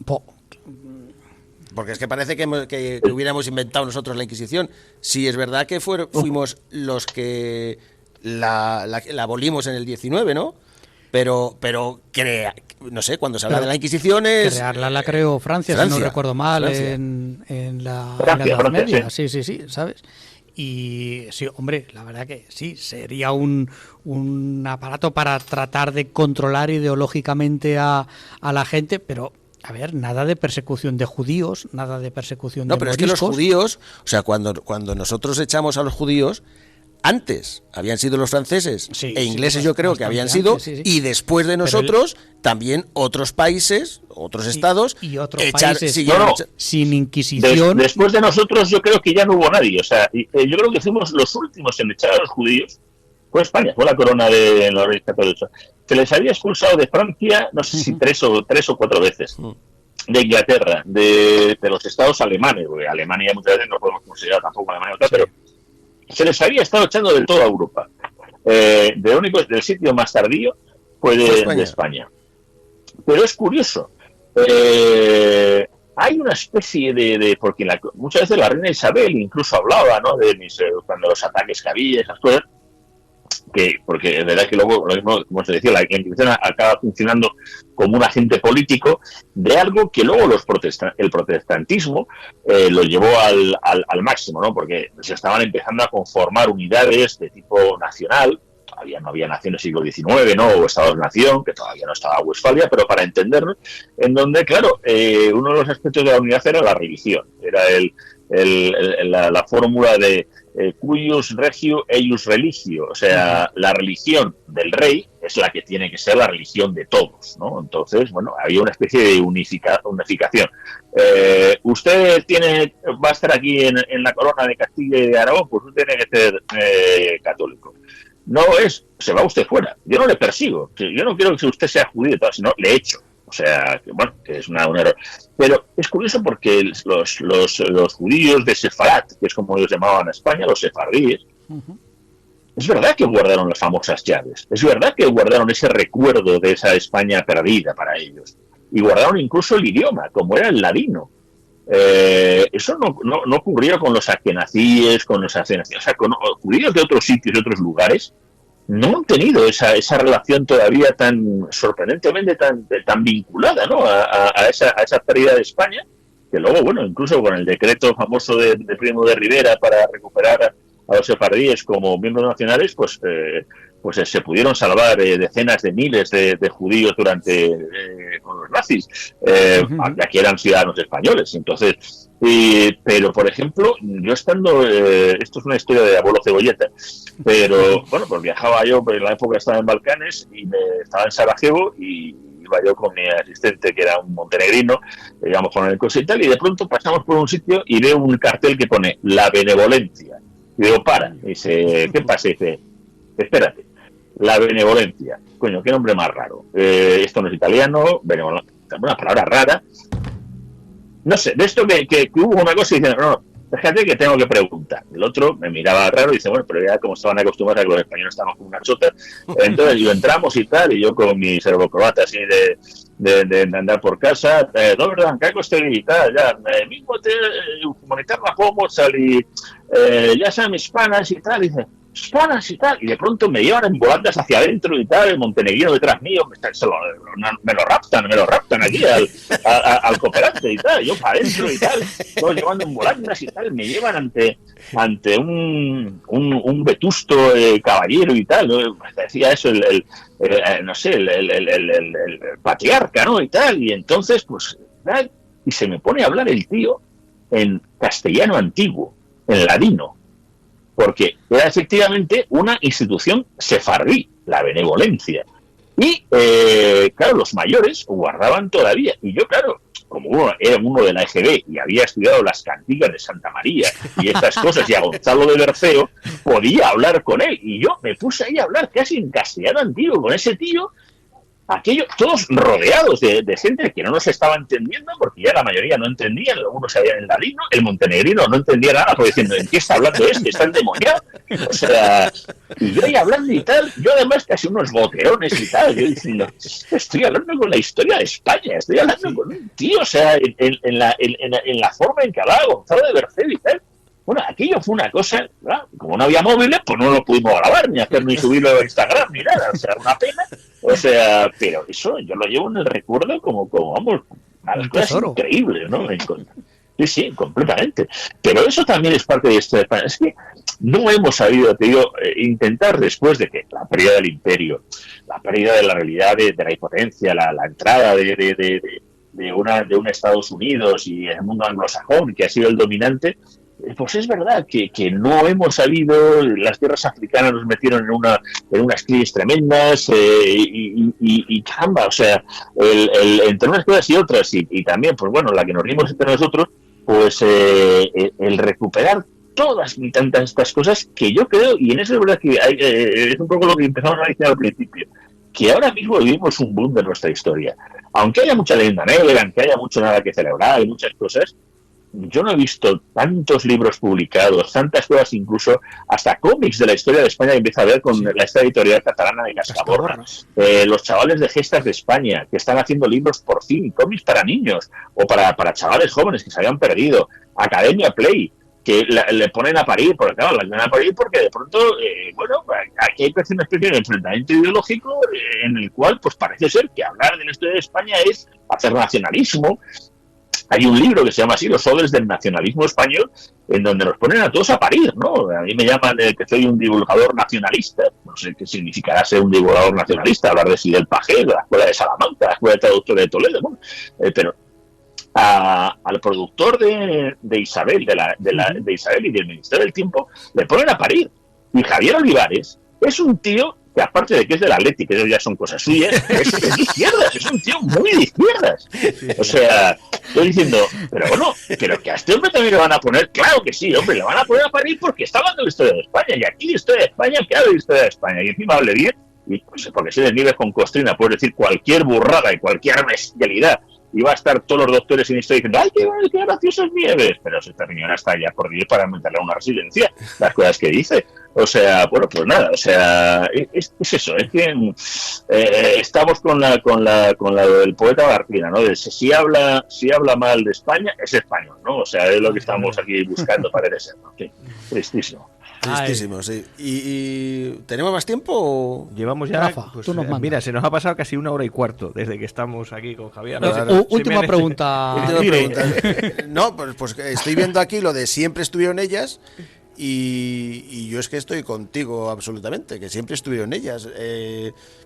porque es que parece que hubiéramos inventado nosotros la Inquisición. Sí, es verdad que fuimos los que la abolimos en el 19, ¿no? Pero no sé, cuando se habla de la Inquisición es... Crearla la creó Francia, si no recuerdo mal, en la Edad Media. Sí, ¿sabes? Y sí, hombre, la verdad que sí, sería un aparato para tratar de controlar ideológicamente a la gente, pero... A ver, nada de persecución de judíos, nada de persecución de No, pero moriscos. Es que los judíos, o sea, cuando nosotros echamos a los judíos, antes habían sido los franceses e ingleses, yo creo que habían sido, y después de nosotros también otros países, otros estados, y otros países sin Inquisición. Después de nosotros yo creo que ya no hubo nadie, o sea, yo creo que fuimos los últimos en echar a los judíos. Fue España, fue la corona de los Reyes Católicos. Se les había expulsado de Francia, no sé si tres o 4 veces, de Inglaterra, de los estados alemanes, porque Alemania muchas veces no podemos considerar tampoco Alemania otra, pero se les había estado echando del todo a Europa. Del sitio más tardío fue de España. Pero es curioso. Hay una especie porque muchas veces la reina Isabel incluso hablaba, ¿no?, cuando los ataques que había, esas cosas, porque es verdad que luego, lo mismo, como se decía, la Inquisición acaba funcionando como un agente político de algo que luego el protestantismo lo llevó al máximo, ¿no? Porque se estaban empezando a conformar unidades de tipo nacional. Todavía no había naciones siglo XIX, ¿no?, o estados-nación, que todavía no estaba Westfalia, pero para entendernos, en donde, claro, uno de los aspectos de la unidad era la religión, era la fórmula de cuius regio eius religio, o sea, la religión del rey es la que tiene que ser la religión de todos, ¿no? Entonces, bueno, había una especie de unificación. Usted va a estar aquí en la corona de Castilla y de Aragón, pues usted tiene que ser católico. No se va usted fuera. Yo no le persigo. Yo no quiero que usted sea judío y todo, sino le echo. O sea, que bueno, que es un error. Pero es curioso porque los judíos de Sefarat, que es como ellos llamaban a España, los sefardíes, es verdad que guardaron las famosas llaves. Es verdad que guardaron ese recuerdo de esa España perdida para ellos. Y guardaron incluso el idioma, como era el ladino. Eso no ocurrió con los askenazíes, con los askenazíes, o sea, con judíos de otros sitios, de otros lugares, no han tenido esa relación todavía tan sorprendentemente tan vinculada, ¿no? a esa pérdida de España, que luego, bueno, incluso con el decreto famoso de Primo de Rivera para recuperar a los sefardíes como miembros nacionales, pues se pudieron salvar decenas de miles de judíos con los nazis, aquí eran ciudadanos españoles. Entonces, pero por ejemplo, yo estando, esto es una historia de abuelo Cebolleta, pero bueno, pues viajaba yo, en la época estaba en Balcanes y estaba en Sarajevo y iba yo con mi asistente, que era un montenegrino, íbamos con el coche y tal, y de pronto pasamos por un sitio y veo un cartel que pone La Benevolencia. Y digo, para. Y dice, ¿qué pasa? Y dice, espérate, La Benevolencia. Coño, qué nombre más raro. Esto no es italiano, benevolencia, una palabra rara. No sé, de esto que hubo una cosa y dice, no, fíjate que tengo que preguntar. El otro me miraba raro y dice, bueno, pero ya como estaban acostumbrados a que los españoles estábamos con una chota, entonces yo entramos y tal, y yo con mi serbocroata así de andar por casa, dobar kako ste vi, tal, ya, mismo te humanitarna pomoć, ali ya sam hispanas y tal, y dice, hispanas y tal, y de pronto me llevan en volandas hacia adentro y tal, el montenegrino detrás mío, me lo raptan aquí al cooperante y tal, yo para adentro y tal, todos llevando en volandas y tal, me llevan ante un vetusto caballero y tal, ¿no? Decía eso no sé, el patriarca, ¿no? Y tal, y entonces, pues, y se me pone a hablar el tío en castellano antiguo, en ladino, porque era efectivamente una institución sefardí, la Benevolencia. Y, claro, los mayores guardaban todavía. Y yo, claro, como era uno de la EGB y había estudiado las cantigas de Santa María y estas cosas, y a Gonzalo de Berceo, podía hablar con él. Y yo me puse ahí a hablar casi en castellano antiguo con ese tío, aquello, todos rodeados de gente que no nos estaba entendiendo, porque ya la mayoría no entendían, algunos sabían el ladino, el montenegrino no entendía nada, porque diciendo, ¿en qué está hablando este? ¿Está endemoniado? O sea, y yo ahí hablando y tal, yo además casi unos boquerones y tal, yo diciendo, estoy hablando con la historia de España, estoy hablando con un tío, o sea, en la forma en que hablaba Gonzalo de Berceo y tal. Bueno, aquello fue una cosa, ¿verdad? Como no había móviles, pues no lo pudimos grabar, ni subirlo a Instagram, ni nada, o sea, una pena. O sea, pero eso yo lo llevo en el recuerdo como vamos, a las cosas increíbles, ¿no? Sí, completamente. Pero eso también es parte de esto de España. Es que no hemos sabido, te digo, intentar después de que la pérdida del imperio, la pérdida de la realidad de la impotencia, la entrada de un Estados Unidos y el mundo anglosajón, que ha sido el dominante, pues es verdad que no hemos sabido, las tierras africanas nos metieron en unas crisis tremendas y caramba, o sea, entre unas cosas y otras y también, pues bueno, la que nos rimos entre nosotros, pues el recuperar todas y tantas estas cosas que yo creo, y en eso es verdad que es un poco lo que empezamos a decir al principio, que ahora mismo vivimos un boom de nuestra historia. Aunque haya mucha leyenda negra, aunque haya mucho nada que celebrar y muchas cosas, yo no he visto tantos libros publicados, tantas cosas, incluso hasta cómics de la historia de España que empieza a ver con esta editorial catalana de Cascaborra. Los chavales de Gestas de España, que están haciendo libros por fin, cómics para niños o para chavales jóvenes que se habían perdido. Academia Play, que le ponen a parir, porque claro, la ponen a parir porque de pronto, bueno, aquí hay una especie de enfrentamiento ideológico en el cual pues parece ser que hablar de la historia de España es hacer nacionalismo. Hay un libro que se llama así, Los odres del nacionalismo español, en donde nos ponen a todos a parir, ¿no? A mí me llaman que soy un divulgador nacionalista, no sé qué significará ser un divulgador nacionalista, hablar de Sidel Pagé, de la Escuela de Salamanca, la Escuela de Traductores de Toledo, ¿no? Pero al productor de Isabel, de Isabel y del Ministerio del Tiempo, le ponen a parir. Y Javier Olivares es un tío que, aparte de que es del Atleti, que eso ya son cosas suyas, es de izquierdas, es un tío muy de izquierdas. O sea, estoy diciendo, pero bueno, pero que a este hombre también le van a poner, claro que sí, hombre, le van a poner a parir porque está hablando de la historia de España, y aquí de historia de España, que habla de historia de España, y encima hable bien, y pues, porque si eres Nieves con Costrina, puedes decir cualquier burrada y cualquier bestialidad, y va a estar todos los doctores en historia diciendo, ¡ay, qué gracioso es Nieves! Pero si esta señora está ya por Dios para meterle a una residencia, las cosas que dice. O sea, bueno, pues nada, o sea, es eso, es que estamos con la del poeta Barquina, ¿no? De si habla mal de España, es español, ¿no? O sea, es lo que estamos aquí buscando, parece ser, ¿no? Sí, tristísimo. Tristísimo, sí. ¿Y tenemos más tiempo? Llevamos ya, Rafa, pues, tú nos mandas. mira, se nos ha pasado casi 1 hora y cuarto desde que estamos aquí con Javier. Última pregunta. Última Mire. pregunta. No, pues estoy viendo aquí lo de siempre estuvieron ellas. Y yo es que estoy contigo absolutamente, que siempre estuvieron ellas.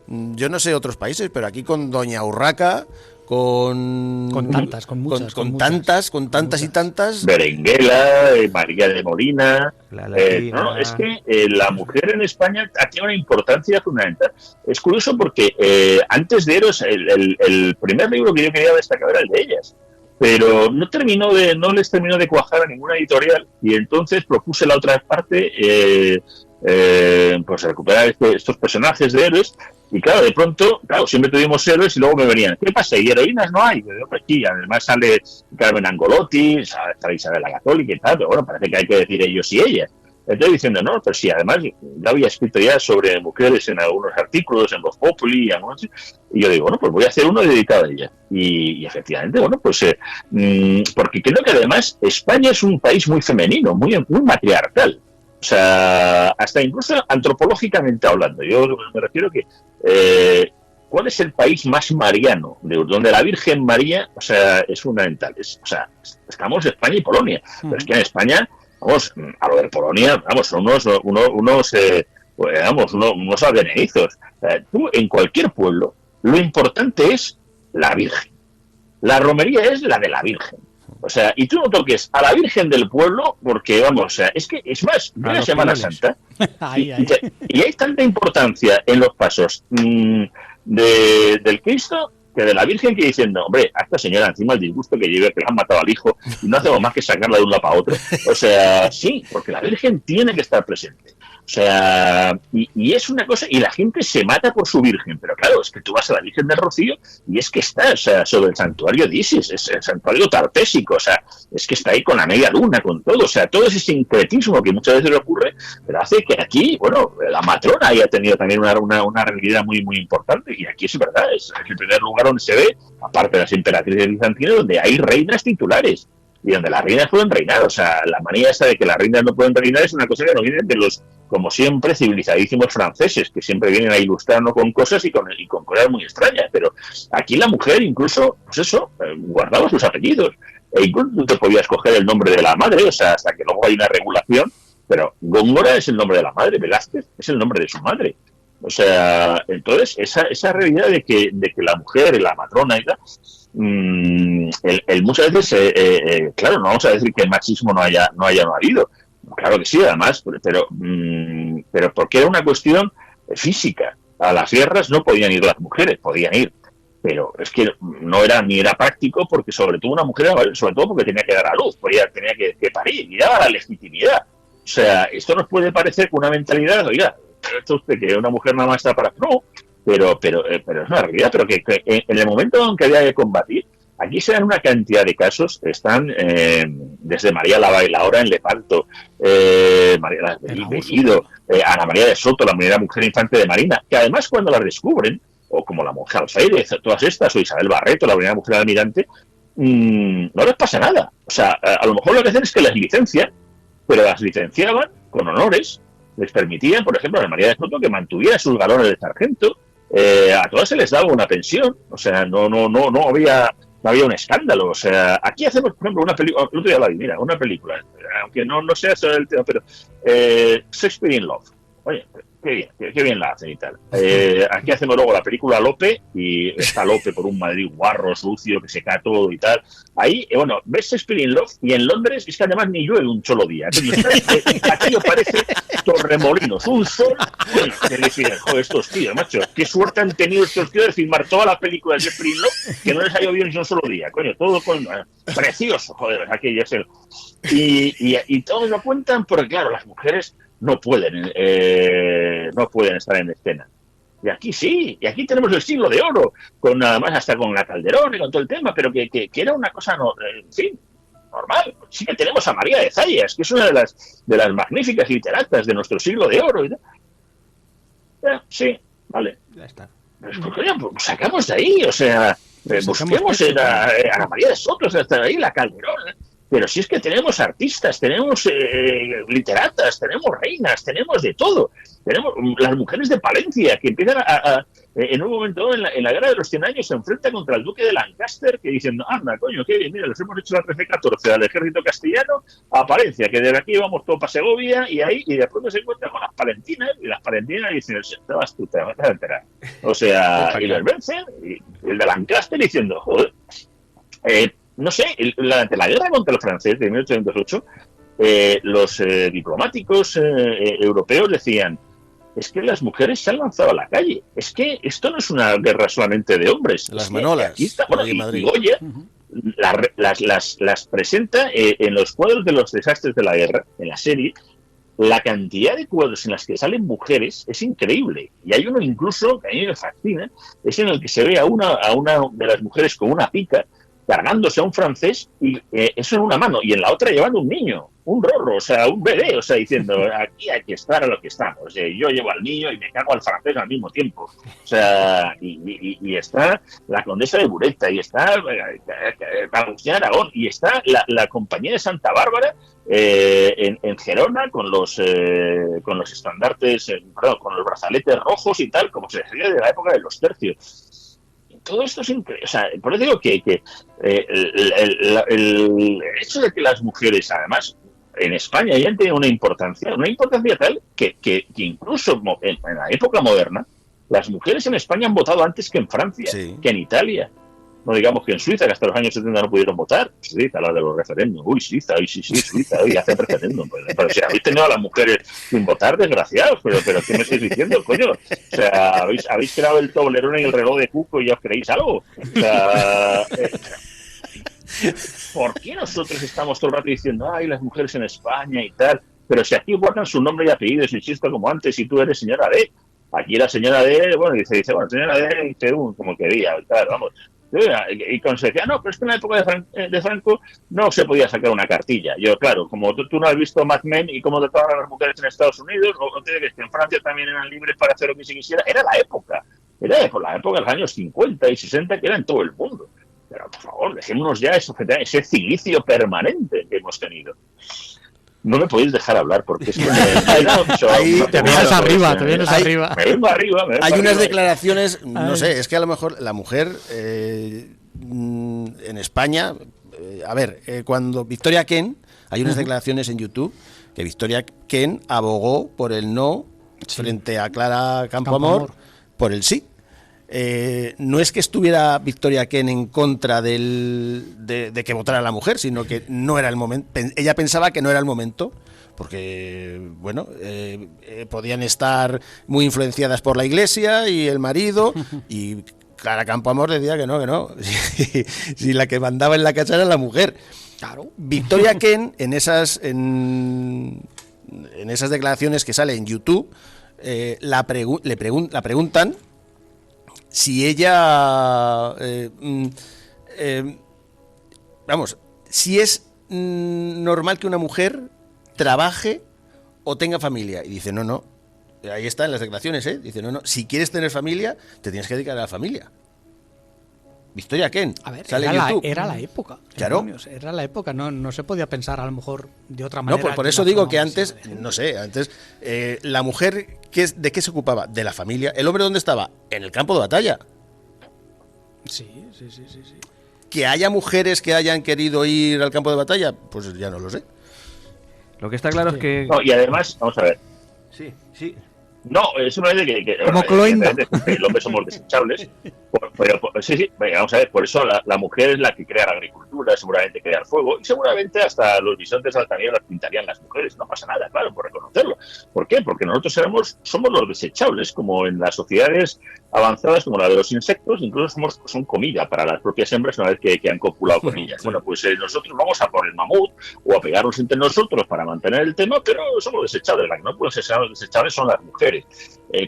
Yo no sé otros países, pero aquí con Doña Urraca, con tantas y tantas. Berenguela, María de Molina. No, es que la mujer en España tiene una importancia fundamental. Es curioso porque antes de Eros, el primer libro que yo quería destacar era el de ellas. Pero no les terminó de cuajar a ninguna editorial, y entonces propuse la otra parte, pues recuperar estos personajes de héroes. Y claro, de pronto, siempre tuvimos héroes y luego me venían, ¿qué pasa? ¿Y heroínas no hay? Pues sí, además sale Carmen Angolotti, sale Isabel la Católica y tal, pero bueno, parece que hay que decir ellos y ellas. Estoy diciendo, no, pero sí, además yo había escrito ya sobre mujeres en algunos artículos, en Voz Populi, y yo digo, bueno, pues voy a hacer uno dedicado a ella. Y efectivamente, bueno, pues porque creo que además España es un país muy femenino, muy matriarcal. O sea, hasta incluso antropológicamente hablando. Yo me refiero que ¿cuál es el país más mariano? Donde la Virgen María, o sea, es fundamental. O sea, estamos España y Polonia, pero es que en España, vamos, a lo de Polonia, vamos, son unos advenedizos. Tú, en cualquier pueblo, lo importante es la Virgen. La romería es la de la Virgen. O sea, y tú no toques a la Virgen del pueblo porque, vamos, o sea, es que, es más, viene Semana Santa y hay tanta importancia en los pasos del Cristo que de la Virgen, que diciendo, hombre, a esta señora encima el disgusto que lleve, que le han matado al hijo y no hacemos más que sacarla de un lado para otro. O sea, sí, porque la Virgen tiene que estar presente. O sea, y es una cosa, y la gente se mata por su Virgen, pero claro, es que tú vas a la Virgen del Rocío y es que está, o sea, sobre el santuario de Isis, es el santuario tartésico, o sea, es que está ahí con la media luna, con todo, o sea, todo ese sincretismo que muchas veces le ocurre, pero hace que aquí, bueno, la matrona haya tenido también una realidad muy, muy importante, y aquí es verdad, es el primer lugar donde se ve, aparte de las emperatrices bizantinas, donde hay reinas titulares. Y donde las reinas pueden reinar, o sea, la manía esta de que las reinas no pueden reinar es una cosa que nos viene de los, como siempre, civilizadísimos franceses, que siempre vienen a ilustrarnos con cosas y con cosas muy extrañas, pero aquí la mujer incluso, pues eso, guardaba sus apellidos, e incluso tú te podías coger el nombre de la madre, o sea, hasta que luego hay una regulación, pero Góngora es el nombre de la madre, Velázquez es el nombre de su madre. O sea, entonces, esa realidad de que la mujer, la matrona y tal, muchas veces, claro, no vamos a decir que el machismo no haya habido, claro que sí, además, pero porque era una cuestión física. A las guerras no podían ir las mujeres, podían ir, pero es que no era ni era práctico, porque sobre todo una mujer, sobre todo porque tenía que dar a luz, tenía que parir, y daba la legitimidad. O sea, esto nos puede parecer que una mentalidad, oiga, esto usted que una mujer nada más está para... No, pero es una realidad, pero que en el momento en que había que combatir, aquí se dan una cantidad de casos, están desde María la Bailaora en Lepanto, María Bellido, Ana María de Soto, la primera mujer infante de Marina, que además cuando las descubren, o como la monja Alférez, todas estas, o Isabel Barreto, la primera mujer almirante, no les pasa nada. O sea, a lo mejor lo que hacen es que las licencian, pero las licenciaban con honores, les permitían, por ejemplo, a Ana María de Soto que mantuviera sus galones de sargento, a todas se les daba una pensión, o sea, no había un escándalo. O sea, aquí hacemos, por ejemplo, una película, el otro día la vi, una película, aunque no sea sobre el tema, pero Shakespeare in Love. Oye, qué bien, qué bien la hacen y tal. Aquí hacemos luego la película Lope y está Lope por un Madrid guarro, sucio, que se cae todo y tal. Ahí, bueno, ves Shakespeare in Love y en Londres es que además ni llueve un solo día. Aquello parece Torremolinos, un sol. Bueno, que decir, joder, estos tíos, macho, qué suerte han tenido estos tíos de filmar toda la película de Shakespeare in Love que no les ha llovido ni un solo día, coño, todo con precioso, joder, aquello es el... Y todos lo cuentan porque, claro, las mujeres no pueden estar en escena. Y aquí sí, y aquí tenemos el siglo de oro, con además hasta con la Calderón y con todo el tema, pero que era una cosa, no, en fin, normal. Sí que tenemos a María de Zayas, que es una de las magníficas literatas de nuestro siglo de oro. Y sí, vale. Ya está. Pues, coño, pues sacamos de ahí, o sea, busquemos a María de Soto, hasta ahí, la Calderón. Pero si es que tenemos artistas, tenemos literatas, tenemos reinas, tenemos de todo. Tenemos las mujeres de Palencia, que empiezan en un momento en la Guerra de los 100 años, se enfrentan contra el duque de Lancaster, que dicen, anda, coño, qué bien, mira, les hemos hecho la 13-14 al ejército castellano a Palencia, que desde aquí vamos todo para Segovia, y de pronto se encuentran con las palentinas, y las palentinas dicen, te vas a enterar. O sea, y los vencen, y el de Lancaster diciendo, joder, no sé, durante la guerra contra los franceses de 1808, los diplomáticos europeos decían, es que las mujeres se han lanzado a la calle, es que esto no es una guerra solamente de hombres. Las manolas. Aquí está, bueno, y Goya las presenta en los cuadros de los desastres de la guerra, en la serie. La cantidad de cuadros en las que salen mujeres es increíble. Y hay uno incluso, que a mí me fascina, es en el que se ve a una de las mujeres con una pica, cargándose a un francés, y eso en una mano, y en la otra llevando un niño, un rorro, o sea, un bebé, o sea, diciendo, aquí hay que estar a lo que estamos. O sea, yo llevo al niño y me cago al francés al mismo tiempo. O sea, y está la condesa de Bureta, y está Agustín Aragón, y está la compañía de Santa Bárbara en Gerona con los estandartes, perdón, con los brazaletes rojos y tal, como se decía de la época de los tercios. Todo esto es increíble. O sea, por eso digo que el hecho de que las mujeres, además, en España hayan tenido una importancia tal que incluso en la época moderna, las mujeres en España han votado antes que en Francia, sí, que en Italia. No digamos que en Suiza, que hasta los años 70 no pudieron votar. Suiza, la de los referéndums. Uy, Suiza, Suiza, hoy hacen referéndum. Pero si habéis tenido a las mujeres sin votar, desgraciados. Pero ¿qué me estáis diciendo, coño? O sea, habéis creado el Toblerone y el reloj de Cuco y ya os creéis algo. O sea, ¿por qué nosotros estamos todo el rato diciendo, ay, las mujeres en España y tal? Pero si aquí guardan su nombre y apellidos, insisto, como antes, y tú eres señora D. Aquí la señora D, bueno, dice, bueno, señora D, dice, como quería, y tal, vamos. Y conseguía, no, pero es que en la época de Franco no se podía sacar una cartilla. Yo, claro, como tú no has visto Mad Men y cómo trataban a las mujeres en Estados Unidos, o te dices que en Francia también eran libres para hacer lo que se quisiera, era la época de los años 50 y 60 que era en todo el mundo. Pero, por favor, dejémonos ya ese cilicio permanente que hemos tenido. No me podéis dejar hablar porque es que ahí te vienes arriba, te vienes arriba. Me vengo arriba. Hay unas declaraciones, no sé, es que a lo mejor la mujer en España, a ver, cuando Victoria Kent, hay unas declaraciones en YouTube que Victoria Kent abogó por el no frente a Clara Campoamor por el sí. No es que estuviera Victoria Kent en contra de que votara la mujer, sino que no era el momento. Ella pensaba que no era el momento, porque, bueno, podían estar muy influenciadas por la iglesia y el marido, y Clara Campoamor decía que no. Si la que mandaba en la casa era la mujer. Claro. Victoria Kent, en esas declaraciones que sale en YouTube, la preguntan si ella, si es normal que una mujer trabaje o tenga familia. Y dice, no, ahí está en las declaraciones, dice, no, si quieres tener familia, te tienes que dedicar a la familia. Victoria Kent, a ver, sale en YouTube. Era la época. Claro. Era la época, no se podía pensar a lo mejor de otra manera. No, por eso digo que antes, no sé, antes la mujer, ¿de qué se ocupaba? De la familia. ¿El hombre dónde estaba? En el campo de batalla. Sí. ¿Que haya mujeres que hayan querido ir al campo de batalla? Pues ya no lo sé. Lo que está claro es que... No, y además, vamos a ver. Sí. No, es una idea que Como Cloenda. los hombres somos desechables. Sí, venga, vamos a ver, por eso la mujer es la que crea la agricultura, seguramente crea el fuego, y seguramente hasta los bisontes de Altamira las pintarían las mujeres, no pasa nada, claro, por reconocerlo. ¿Por qué? Porque nosotros somos los desechables, como en las sociedades avanzadas, como la de los insectos, incluso son comida para las propias hembras una vez que han copulado con ellas. Bueno, pues nosotros vamos a por el mamut o a pegarnos entre nosotros para mantener el tema, pero somos desechables, las que no pueden ser desechables son las mujeres.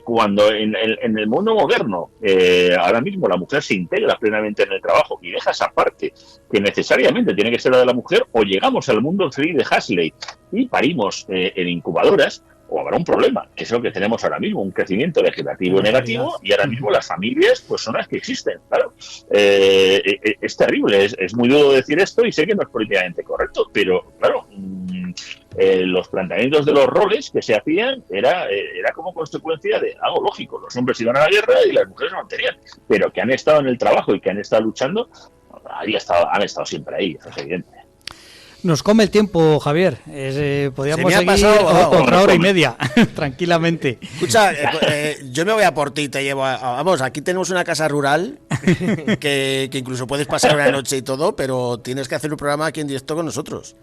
Cuando en el mundo moderno ahora mismo la mujer se integra plenamente en el trabajo y deja esa parte que necesariamente tiene que ser la de la mujer, o llegamos al mundo free de Huxley y parimos en incubadoras, o habrá un problema, que es lo que tenemos ahora mismo, un crecimiento vegetativo negativo, y ahora mismo las familias pues son las que existen, claro. Es terrible, es muy duro decir esto y sé que no es políticamente correcto, pero claro, los planteamientos de los roles que se hacían era como consecuencia de algo lógico. Los hombres iban a la guerra y las mujeres no mantenían, pero que han estado en el trabajo y que han estado luchando, han estado siempre ahí, eso es evidente. Nos come el tiempo, Javier. Podríamos seguir otra hora y media, tranquilamente. Escucha, yo me voy a por ti, te llevo vamos, aquí tenemos una casa rural que incluso puedes pasar una noche y todo, pero tienes que hacer un programa aquí en directo con nosotros.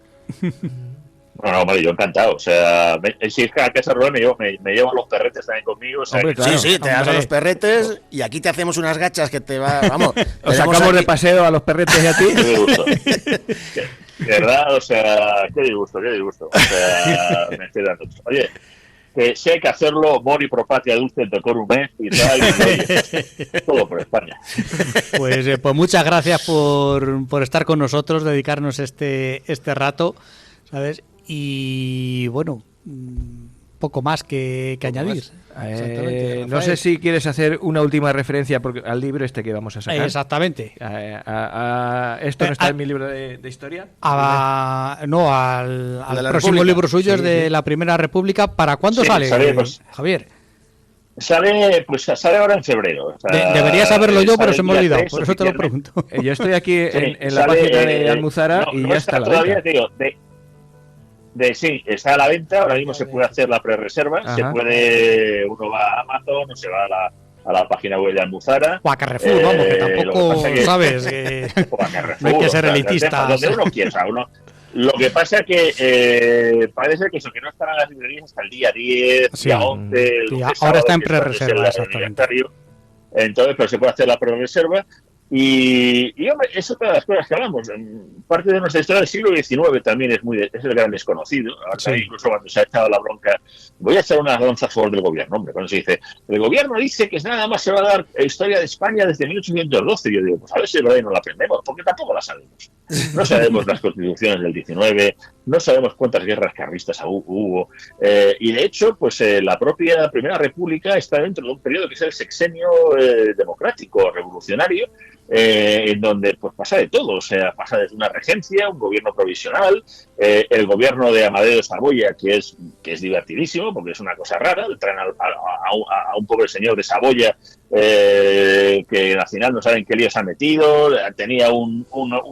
No, vale, yo encantado. O sea, si es que a casa rural me llevo a los perretes también conmigo. O sea, hombre, claro. Sí, te das a los perretes y aquí te hacemos unas gachas que te va, vamos. Os sacamos de paseo a los perretes y a ti. Qué disgusto. De verdad, o sea, qué disgusto. O sea, me estoy dando. Oye, que si hay que hacerlo, mori pro patria dulce decorum est y tal, y todo por España. Pues muchas gracias por estar con nosotros, dedicarnos este rato, ¿sabes? Y bueno, poco más que añadir. No sé si quieres hacer una última referencia al libro que vamos a sacar. Exactamente. ¿Esto no está en mi libro de historia? No, al próximo libro suyo, es de la Primera República. ¿Para cuándo sale, Javier? Sale ahora en febrero. O sea, debería saberlo yo, pero se me ha olvidado, por eso te lo pregunto. Yo estoy aquí en la página de Almuzara y ya está la venta. Digo, sí, está a la venta, ahora mismo se puede hacer la prerreserva, uno va a Amazon o se va a la página web de Almuzara. O a Carrefour, vamos, que tampoco sabes o a Carrefour, no hay que ser elitistas. Donde uno quiera, lo que pasa es que parece que eso, que no estarán las librerías hasta el día 10, día 11... ahora está en prerreserva, exactamente. Entonces, pero se puede hacer la prerreserva. Y hombre, es otra de las cosas que hablamos. Parte de nuestra historia del siglo XIX también es el gran desconocido. Ahora, incluso cuando se ha echado la bronca, voy a echar unas bronzas a favor del gobierno. Hombre, cuando se dice, el gobierno dice que nada más se va a dar historia de España desde 1812. Yo digo, pues a ver si no la aprendemos, porque tampoco la sabemos. No sabemos las constituciones del 19, no sabemos cuántas guerras carlistas hubo. Y de hecho, pues la propia Primera República está dentro de un periodo que es el sexenio democrático, revolucionario, en donde pues pasa de todo, o sea, pasa desde una regencia, un gobierno provisional, el gobierno de Amadeo de Saboya, que es divertidísimo, porque es una cosa rara, traen a un pobre señor de Saboya, que al final no saben qué lío se ha metido, tenía un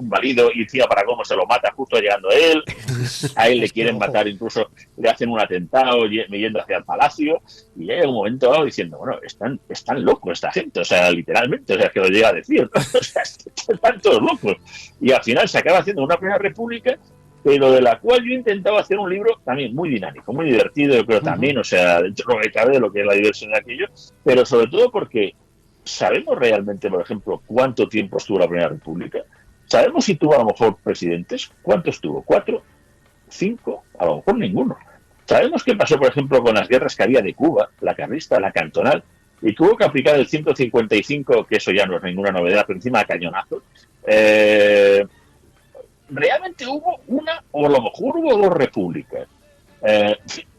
valido y encima para cómo se lo mata justo llegando a él le quieren matar, incluso le hacen un atentado yendo hacia el palacio, y llega un momento dado diciendo, bueno, están locos esta gente, o sea, literalmente, o sea, que lo llega a decir, ¿no? O sea, están todos locos, y al final se acaba haciendo una Primera República, pero de la cual yo intentaba hacer un libro también muy dinámico, muy divertido, yo creo también, o sea, dentro de lo que cabe de lo que es la diversión de aquello, pero sobre todo porque ¿sabemos realmente, por ejemplo, cuánto tiempo estuvo la Primera República? ¿Sabemos si tuvo a lo mejor presidentes? ¿Cuántos tuvo? ¿4? ¿5? A lo mejor ninguno. ¿Sabemos qué pasó, por ejemplo, con las guerras que había de Cuba, la carlista, la cantonal, y que hubo que aplicar el 155, que eso ya no es ninguna novedad, pero encima de cañonazos? Realmente hubo una, o a lo mejor hubo 2 repúblicas.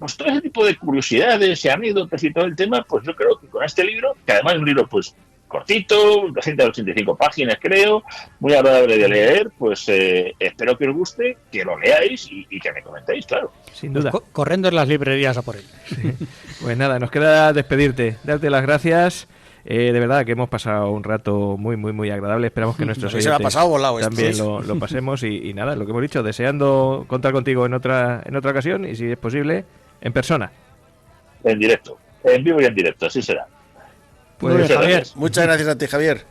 Pues todo ese tipo de curiosidades y anécdotas y todo el tema, pues yo creo que con este libro, que además es un libro pues cortito, 285 páginas creo, muy agradable de leer, pues espero que os guste, que lo leáis y que me comentéis, claro. Sin duda. Corriendo en las librerías a por él. Sí. Pues nada, nos queda despedirte, darte las gracias. De verdad que hemos pasado un rato muy, muy, muy agradable. Esperamos que nuestros oyentes también lo pasemos. Y nada, lo que hemos dicho, deseando contar contigo en otra ocasión y, si es posible, en persona. En directo. en vivo y en directo, así será. Muy bien, Muchas Javier. gracias. Muchas gracias a ti, Javier.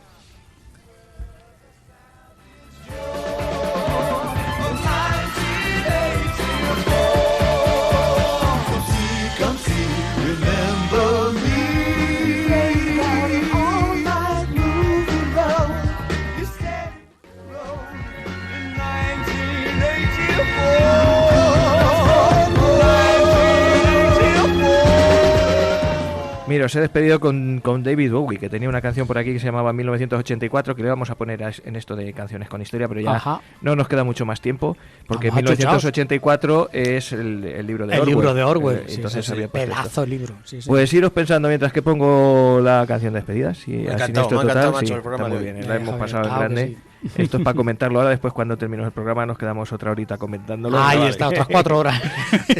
Mira, os he despedido con David Bowie, que tenía una canción por aquí que se llamaba 1984, que le vamos a poner en esto de canciones con historia, pero ya Ajá. no nos queda mucho más tiempo, porque Vamos, 1984 es el libro de El Orwell. libro de Orwell. Sí, entonces sí, sí. había puesto esto. Pedazo de libro. Sí, sí. Pues iros pensando mientras que pongo la canción de despedida. Si Me ha al encantado, siniestro me ha encantado, total, sí, macho, el programa está muy de hoy. bien, la hemos Javier, pasado en claro que grande. sí. Esto es para comentarlo ahora, después cuando terminemos el programa nos quedamos otra horita comentándolo. Ahí Vale. está, otras 4 horas.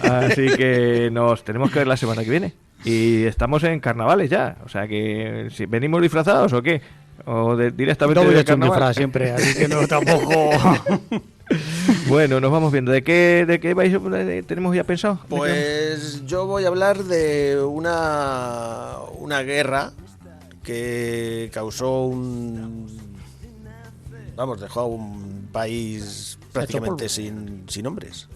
Así que nos tenemos que ver la semana que viene. Y estamos en carnavales ya. O sea que, si ¿venimos disfrazados o qué? ¿O directamente No voy a de echar un carnaval? disfraz siempre, así que no, tampoco. Bueno, nos vamos viendo. ¿De qué tenemos ya pensado? Pues yo voy a hablar de una guerra que causó dejó a un país prácticamente sin hombres.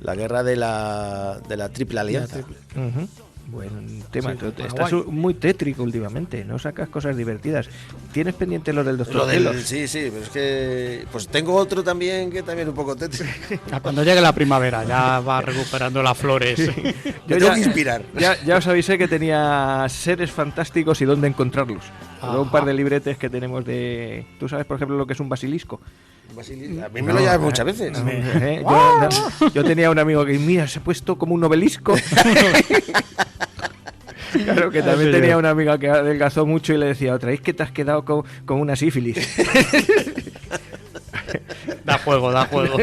La guerra de la Triple Alianza. Ujú. Buen tema. Sí, Estás Paraguay. muy tétrico últimamente. No sacas cosas divertidas. ¿Tienes pendiente lo del Lo doctor del, Celos? sí, pero es que pues tengo otro también que también es un poco tétrico. Cuando llegue la primavera ya va recuperando las flores. Yo tengo que inspirar. Ya os avisé que tenía seres fantásticos y dónde encontrarlos. Luego un par de libretes que tenemos de... ¿Tú sabes, por ejemplo, lo que es un basilisco? A mí me lo llaman muchas veces. Yo tenía un amigo que, mira, se ha puesto como un obelisco. Claro, que también tenía una amiga que adelgazó mucho y le decía a otra, es que te has quedado con una sífilis. Da juego, da juego.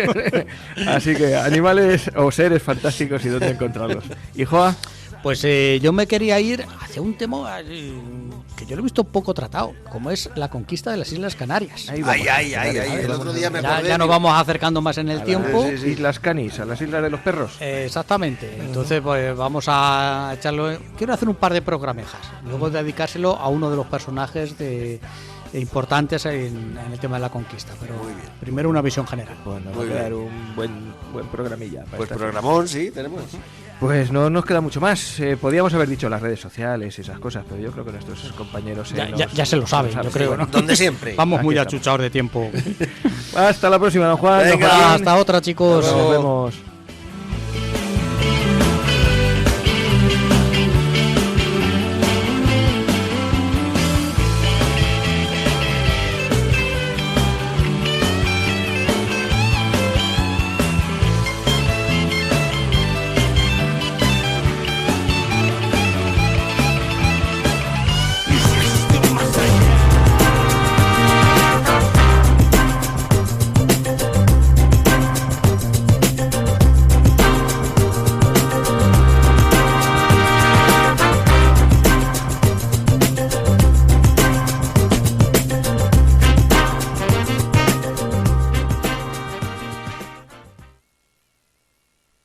Así que animales o seres fantásticos y dónde encontrarlos. ¿Y Joa? Pues yo me quería ir hacia un tema que yo lo he visto poco tratado, como es la conquista de las Islas Canarias. Ahí vamos. Ay, el otro día me acordé. Ya nos vamos acercando más en el tiempo. Islas Canis, a las Islas de los Perros. Exactamente. Entonces, pues vamos a echarlo. Quiero hacer un par de programejas, luego dedicárselo a uno de los personajes importantes en el tema de la conquista. Pero primero una visión general. Bueno, Muy va a quedar bien. un buen programilla. para Pues esta programón, sí, tenemos. Pues no nos queda mucho más. Podíamos haber dicho las redes sociales y esas cosas, pero yo creo que nuestros compañeros Ya se lo saben, yo creo, ¿no? Donde siempre. Vamos Aquí muy estamos. achuchados de tiempo. Hasta la próxima, don Juan. don Venga, Joaquín. Hasta otra, chicos. Nos vemos.